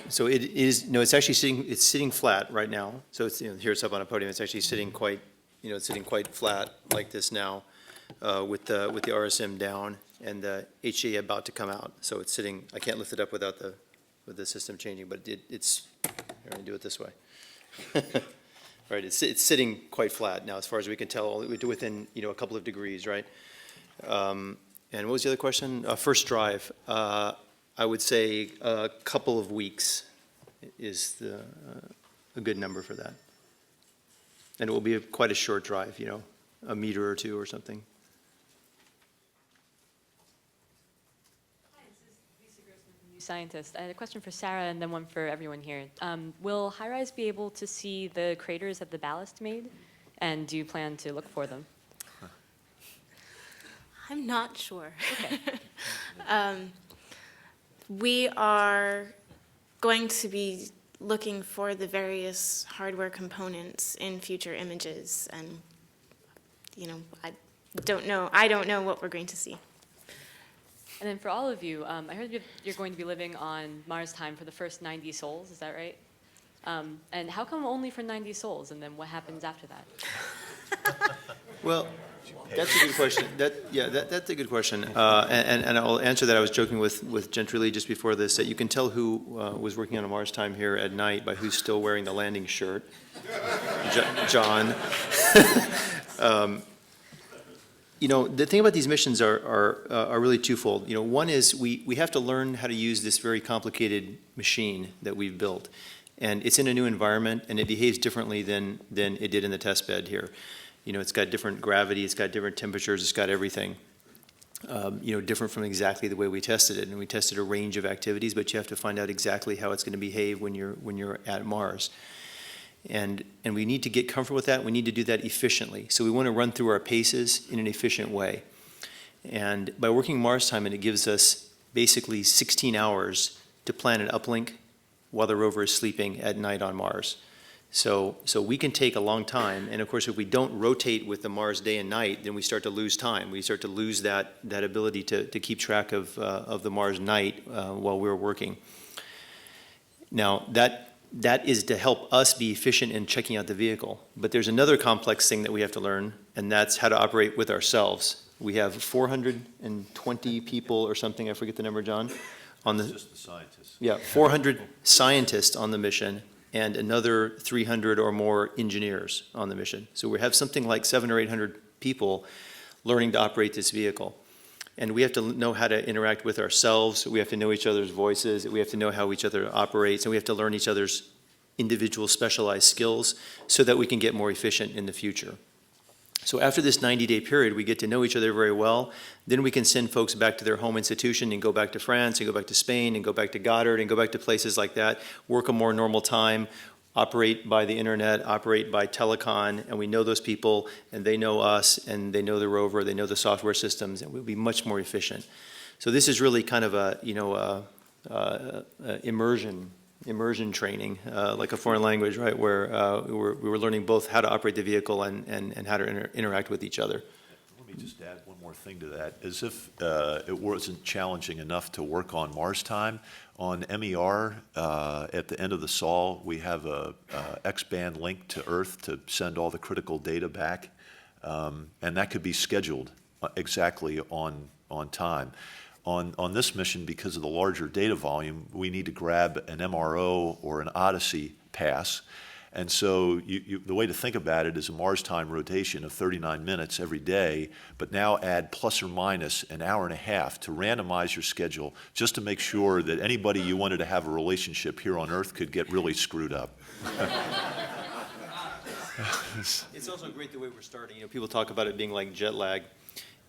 So it is, it's actually sitting flat right now. So it's, here it's up on a podium. It's actually sitting quite, it's sitting quite flat like this now, with the RSM down and the HA about to come out. So it's sitting. I can't lift it up without the system changing, but it's. Here, I'm gonna do it this way. Right, it's sitting quite flat now, as far as we can tell, within a couple of degrees, right? And what was the other question? First drive. I would say a couple of weeks is a good number for that. And it will be quite a short drive, a meter or two or something. scientist. I had a question for Sarah and then one for everyone here. Will HiRise be able to see the craters that the ballast made? And do you plan to look for them? I'm not sure. We are going to be looking for the various hardware components in future images, and I don't know what we're going to see. And then for all of you, I heard you're going to be living on Mars time for the first 90 sols, is that right? And how come only for 90 sols, and then what happens after that? Well, that's a good question. That's a good question. And I'll answer that. I was joking with Gentry just before this, that you can tell who was working on a Mars time here at night by who's still wearing the landing shirt. John. The thing about these missions are really twofold. One is we have to learn how to use this very complicated machine that we've built. And it's in a new environment, and it behaves differently than it did in the test bed here. It's got different gravity, it's got different temperatures, it's got everything. Different from exactly the way we tested it. And we tested a range of activities, but you have to find out exactly how it's going to behave when you're at Mars. And we need to get comfortable with that. We need to do that efficiently. So we want to run through our paces in an efficient way. And by working Mars time, it gives us basically 16 hours to plan an uplink while the rover is sleeping at night on Mars. So we can take a long time, and of course if we don't rotate with the Mars day and night, then we start to lose time. We start to lose that ability to keep track of the Mars night while we're working. Now that is to help us be efficient in checking out the vehicle. But there's another complex thing that we have to learn, and that's how to operate with ourselves. We have 420 people or something, I forget the number, John? Just the scientists. Yeah, 400 scientists on the mission, and another 300 or more engineers on the mission. So we have something like 700 or 800 people learning to operate this vehicle. And we have to know how to interact with ourselves. We have to know each other's voices. We have to know how each other operates. And we have to learn each other's individual specialized skills so that we can get more efficient in the future. So after this 90-day period, we get to know each other very well. Then we can send folks back to their home institution and go back to France and go back to Spain and go back to Goddard and go back to places like that, work a more normal time, operate by the internet, operate by telecom, and we know those people, and they know us, and they know the rover, they know the software systems, and we'll be much more efficient. So this is really kind of a immersion training, like a foreign language, right, where we were learning both how to operate the vehicle and how to interact with each other. Let me just add one more thing to that. As if it wasn't challenging enough to work on Mars time, on MER, at the end of the sol, we have a X-band link to Earth to send all the critical data back, and that could be scheduled exactly on time. On this mission, because of the larger data volume, we need to grab an MRO or an Odyssey pass. And so the way to think about it is a Mars time rotation of 39 minutes every day, but now add plus or minus an hour and a half to randomize your schedule just to make sure that anybody you wanted to have a relationship here on Earth could get really screwed up. It's also great the way we're starting. People talk about it being like jet lag.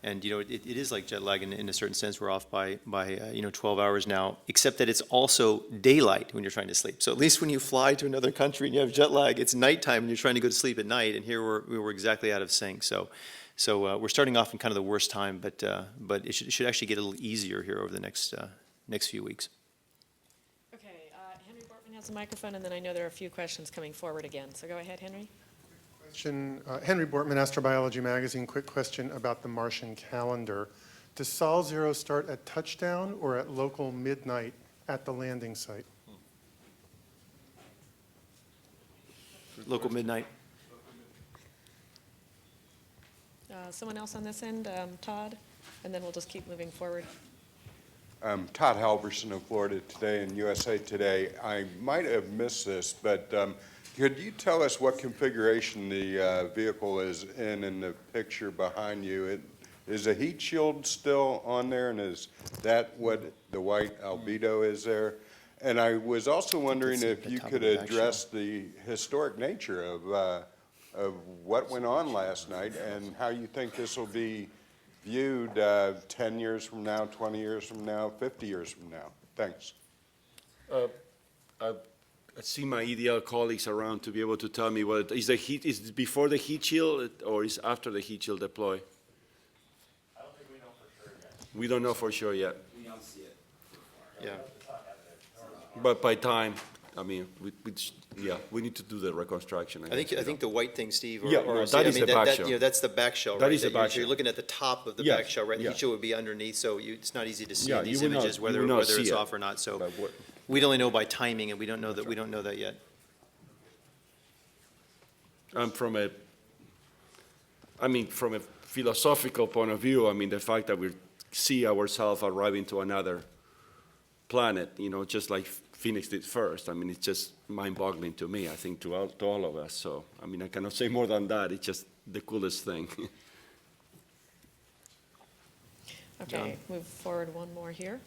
And it is like jet lag in a certain sense. We're off by 12 hours now, except that it's also daylight when you're trying to sleep. So at least when you fly to another country and you have jet lag, it's nighttime and you're trying to go to sleep at night. And here we were exactly out of sync. So we're starting off in kind of the worst time, but it should actually get a little easier here over the next few weeks. Okay, Henry Bortman has a microphone, and then I know there are a few questions coming forward again. So go ahead, Henry. Henry Bortman, Astrobiology Magazine. Quick question about the Martian calendar. Does Sol 0 start at touchdown or at local midnight at the landing site? Local midnight. Someone else on this end, Todd, and then we'll just keep moving forward. Todd Halverson of Florida Today and USA Today. I might have missed this, but could you tell us what configuration the vehicle is in the picture behind you? Is a heat shield still on there, and is that what the white albedo is there? And I was also wondering if you could address the historic nature of what went on last night and how you think this will be viewed 10 years from now, 20 years from now, 50 years from now. Thanks. I see my EDL colleagues around to be able to tell me what is the heat, is it before the heat shield or is after the heat shield deploy? I don't think we know for sure yet. We don't know for sure yet. We don't see it. Yeah. But by time, I mean, we need to do the reconstruction. I think the white thing, Steve, Yeah, no, that is the back shell. You know, that's the back shell, That right? is the back You're shell. looking at the top of the Yes, back shell, right? The yeah. heat shield would be underneath, so it's not easy to see Yeah, in these you will not- images you whether will not it's see it. off or not. So But what- we'd only know by timing, and we don't know that yet. And from a philosophical point of view, I mean, the fact that we see ourselves arriving to another planet, you know, just like Phoenix did first, I mean, it's just mind-boggling to me, I think, to all of us. So, I mean, I cannot say more than that. It's just the coolest thing. Okay, move forward one more here.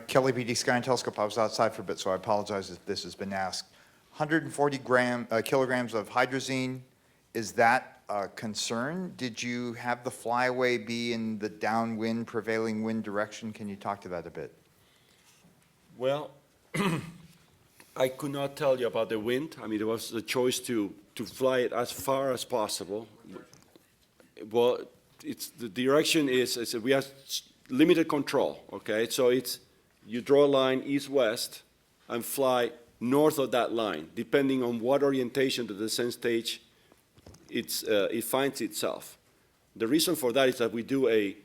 Kelly BD Sky and Telescope. I was outside for a bit, so I apologize if this has been asked. 140 kilograms of hydrazine, is that a concern? Did you have the flyaway be in the downwind, prevailing wind direction? Can you talk to that a bit? Well, I could not tell you about the wind. I mean, there was the choice to fly it as far as possible. Well, the direction is we have limited control, okay? So you draw a line east-west and fly north of that line, depending on what orientation the descent stage it finds itself. The reason for that is that we do a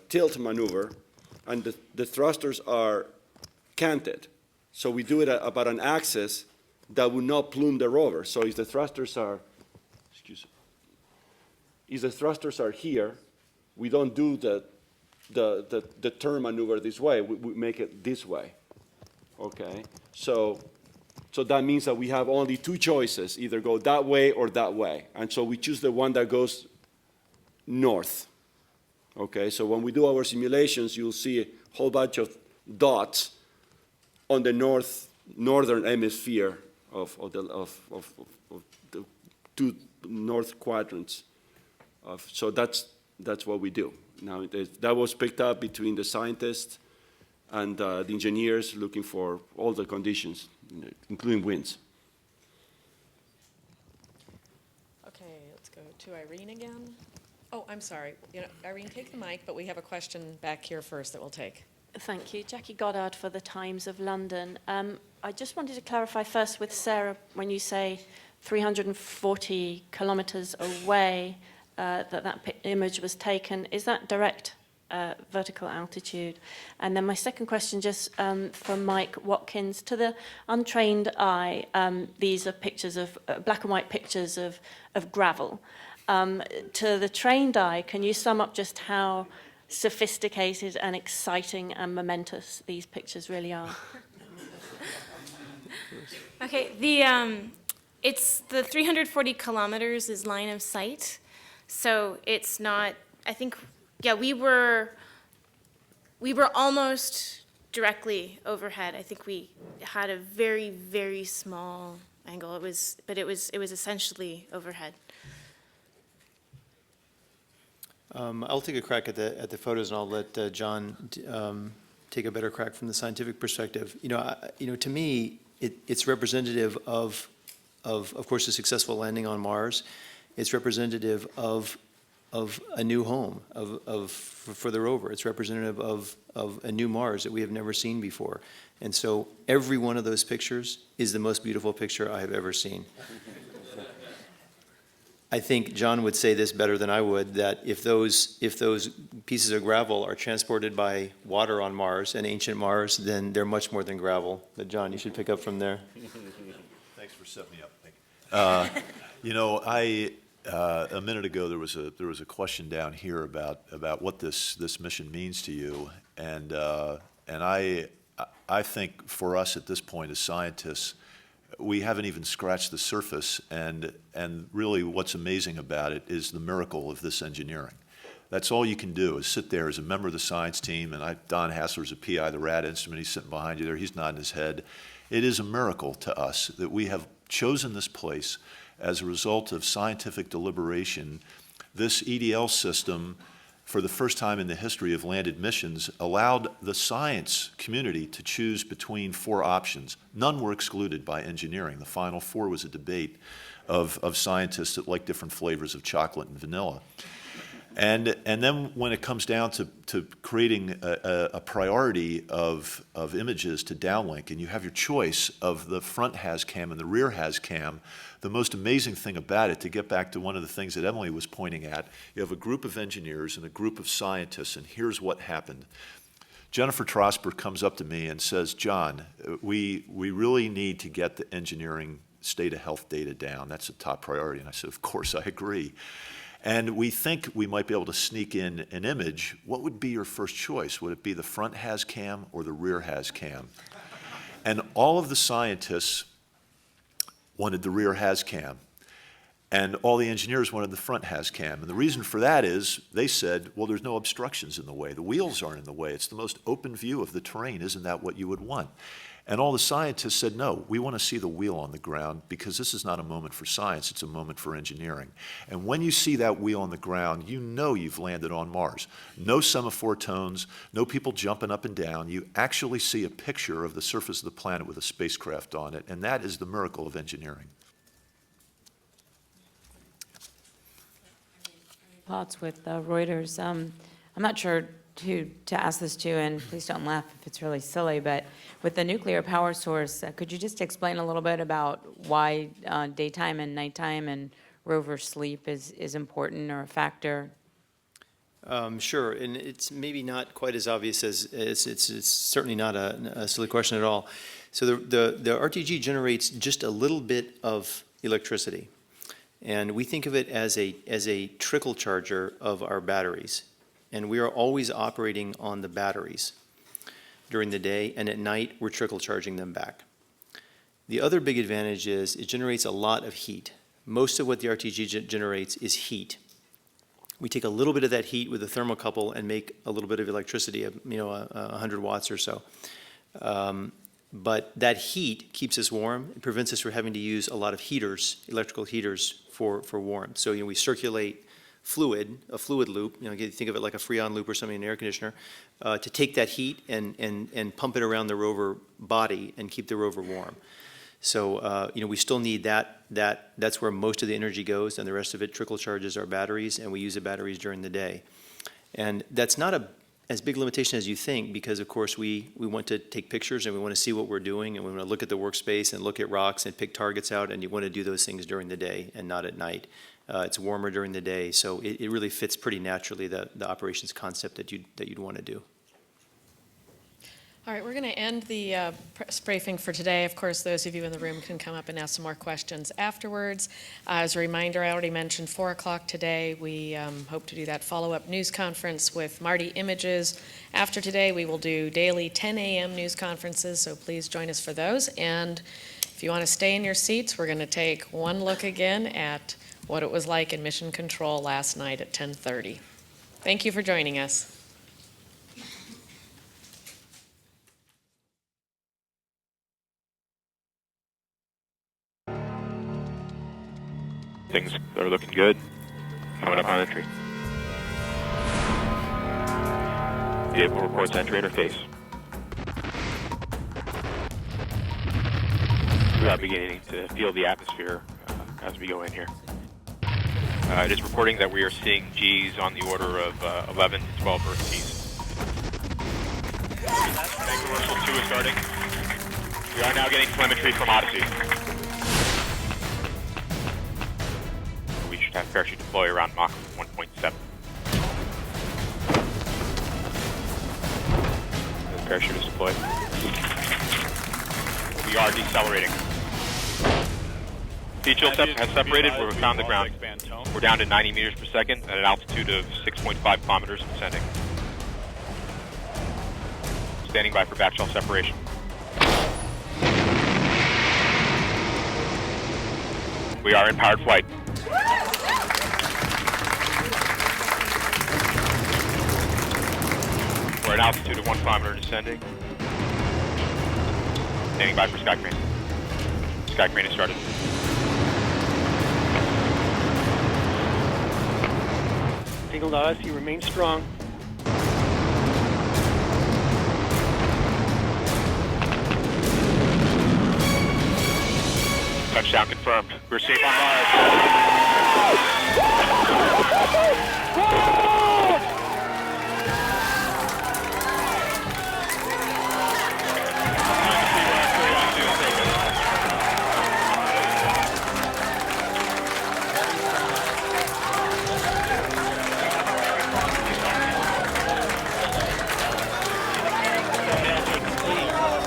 tilt maneuver, and the thrusters are canted. So we do it about an axis that would not plume the rover. So if the thrusters are, here, we don't do the turn maneuver this way. We make it this way. Okay, so that means that we have only two choices: either go that way or that way. And so we choose the one that goes north. Okay, so when we do our simulations, you'll see a whole bunch of dots on the northern hemisphere of the two north quadrants. So that's what we do. Now, that was picked up between the scientists and the engineers looking for all the conditions, including winds. Okay, let's go to Irene again. Oh, I'm sorry. Irene, take the mic, but we have a question back here first that we'll take. Thank you. Jackie Goddard for the Times of London. I just wanted to clarify first with Sarah, when you say 340 kilometers away that image was taken, is that direct vertical altitude? And then my second question, just for Mike Watkins, to the untrained eye, these are pictures of black and white pictures of gravel. To the trained eye, can you sum up just how sophisticated and exciting and momentous these pictures really are? Okay, it's the 340 kilometers is line of sight, so it's not. I think, yeah, we were almost directly overhead. I think we had a very, very small angle. It was essentially overhead. I'll take a crack at the photos, and I'll let John take a better crack from the scientific perspective. To me, it's representative of course, a successful landing on Mars. It's representative of a new home for the rover. It's representative of a new Mars that we have never seen before. And so every one of those pictures is the most beautiful picture I have ever seen. I think John would say this better than I would, that if those pieces of gravel are transported by water on Mars, and ancient Mars, then they're much more than gravel. But John, you should pick up from there. Thanks for setting me up, Nick. A minute ago there was a question down here about what this mission means to you, and I think for us at this point as scientists, we haven't even scratched the surface, and really what's amazing about it is the miracle of this engineering. That's all you can do, is sit there as a member of the science team, and Don Hassler's a PI, the RAD instrument, he's sitting behind you there, he's nodding his head. It is a miracle to us that we have chosen this place as a result of scientific deliberation. This EDL system for the first time in the history of landed missions, allowed the science community to choose between 4 options. None were excluded by engineering. The final 4 was a debate of scientists that like different flavors of chocolate and vanilla. And then when it comes down to creating a priority of images to downlink, and you have your choice of the front Haz-Cam and the rear Haz-Cam, the most amazing thing about it, to get back to one of the things that Emily was pointing at, you have a group of engineers and a group of scientists, and here's what happened. Jennifer Trosper comes up to me and says, John, we really need to get the engineering state of health data down. That's a top priority. And I said, of course, I agree. And we think we might be able to sneak in an image. What would be your first choice? Would it be the front Haz-Cam or the rear Haz-Cam? And all of the scientists wanted the rear Haz-Cam, and all the engineers wanted the front Haz-Cam. And the reason for that is they said, well, there's no obstructions in the way. The wheels aren't in the way. It's the most open view of the terrain. Isn't that what you would want? And all the scientists said, no, we want to see the wheel on the ground because this is not a moment for science, it's a moment for engineering. And when you see that wheel on the ground, you know you've landed on Mars. No semaphore tones, no people jumping up and down. You actually see a picture of the surface of the planet with a spacecraft on it, and that is the miracle of engineering. Potts with Reuters. I'm not sure who to ask this to, and please don't laugh if it's really silly, but with the nuclear power source, could you just explain a little bit about why daytime and nighttime and rover sleep is important or a factor? Sure, and it's maybe not quite as obvious as it's certainly not a silly question at all. So the RTG generates just a little bit of electricity, and we think of it as a trickle charger of our batteries. And we are always operating on the batteries during the day, and at night we're trickle charging them back. The other big advantage is it generates a lot of heat. Most of what the RTG generates is heat. We take a little bit of that heat with a thermocouple and make a little bit of electricity, 100 watts or so. But that heat keeps us warm. It prevents us from having to use a lot of heaters, electrical heaters for warmth. So we circulate fluid, a fluid loop, think of it like a Freon loop or something in an air conditioner, to take that heat and pump it around the rover body and keep the rover warm. So, we still need that's where most of the energy goes, and the rest of it trickle charges our batteries, and we use the batteries during the day. And that's not as big limitation as you think, because of course we want to take pictures and we want to see what we're doing, and we want to look at the workspace and look at rocks and pick targets out, and you want to do those things during the day and not at night. It's warmer during the day, so it really fits pretty naturally the operations concept that you'd want to do. All right, we're going to end the press briefing for today. Of course, those of you in the room can come up and ask some more questions afterwards. As a reminder, I already mentioned 4 o'clock today. We hope to do that follow-up news conference with Marty Images. After today, we will do daily 10 a.m. news conferences, so please join us for those. And if you want to stay in your seats, we're going to take one look again at what it was like in Mission Control last night at 10:30. Thank you for joining us. Things are looking good. Coming up on entry. Vehicle reports entry interface. We are beginning to feel the atmosphere as we go in here. It is reporting that we are seeing G's on the order of 11 to 12 Earth G's. Bank reversal 2 is starting. We are now getting telemetry from Odyssey. We should have parachute deploy around Mach 1.7. The parachute is deployed. We are decelerating. Feed chill has separated. We're found the ground. We're down to 90 meters per second at an altitude of 6.5 kilometers descending. Standing by for back shell separation. We are in powered flight. We're at an altitude of 1 kilometer descending. Standing by for sky crane. Sky crane has started. signal to us. You remain strong. Touchdown confirmed. We're safe on Mars.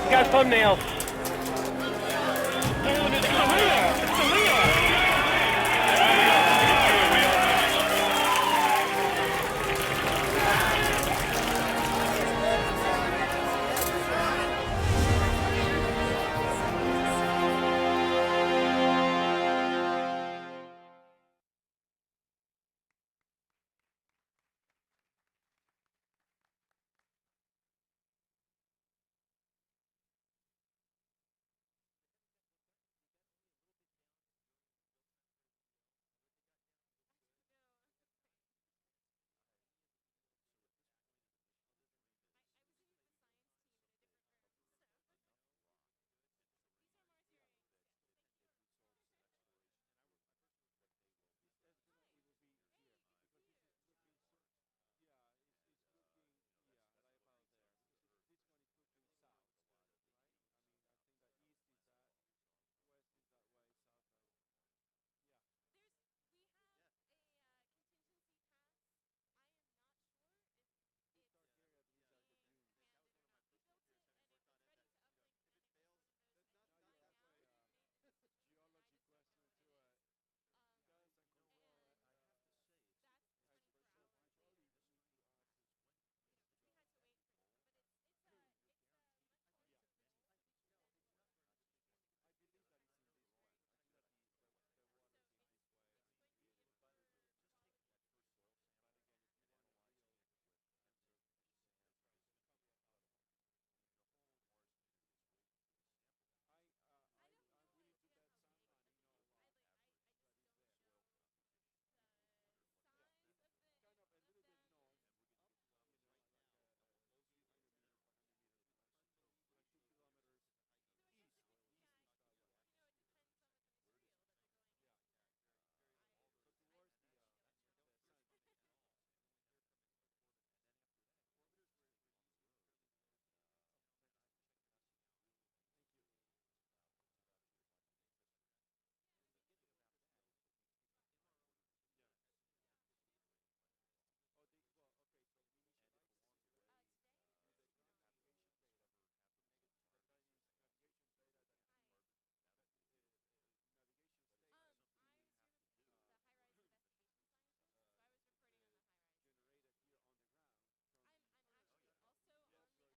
You got thumbnails.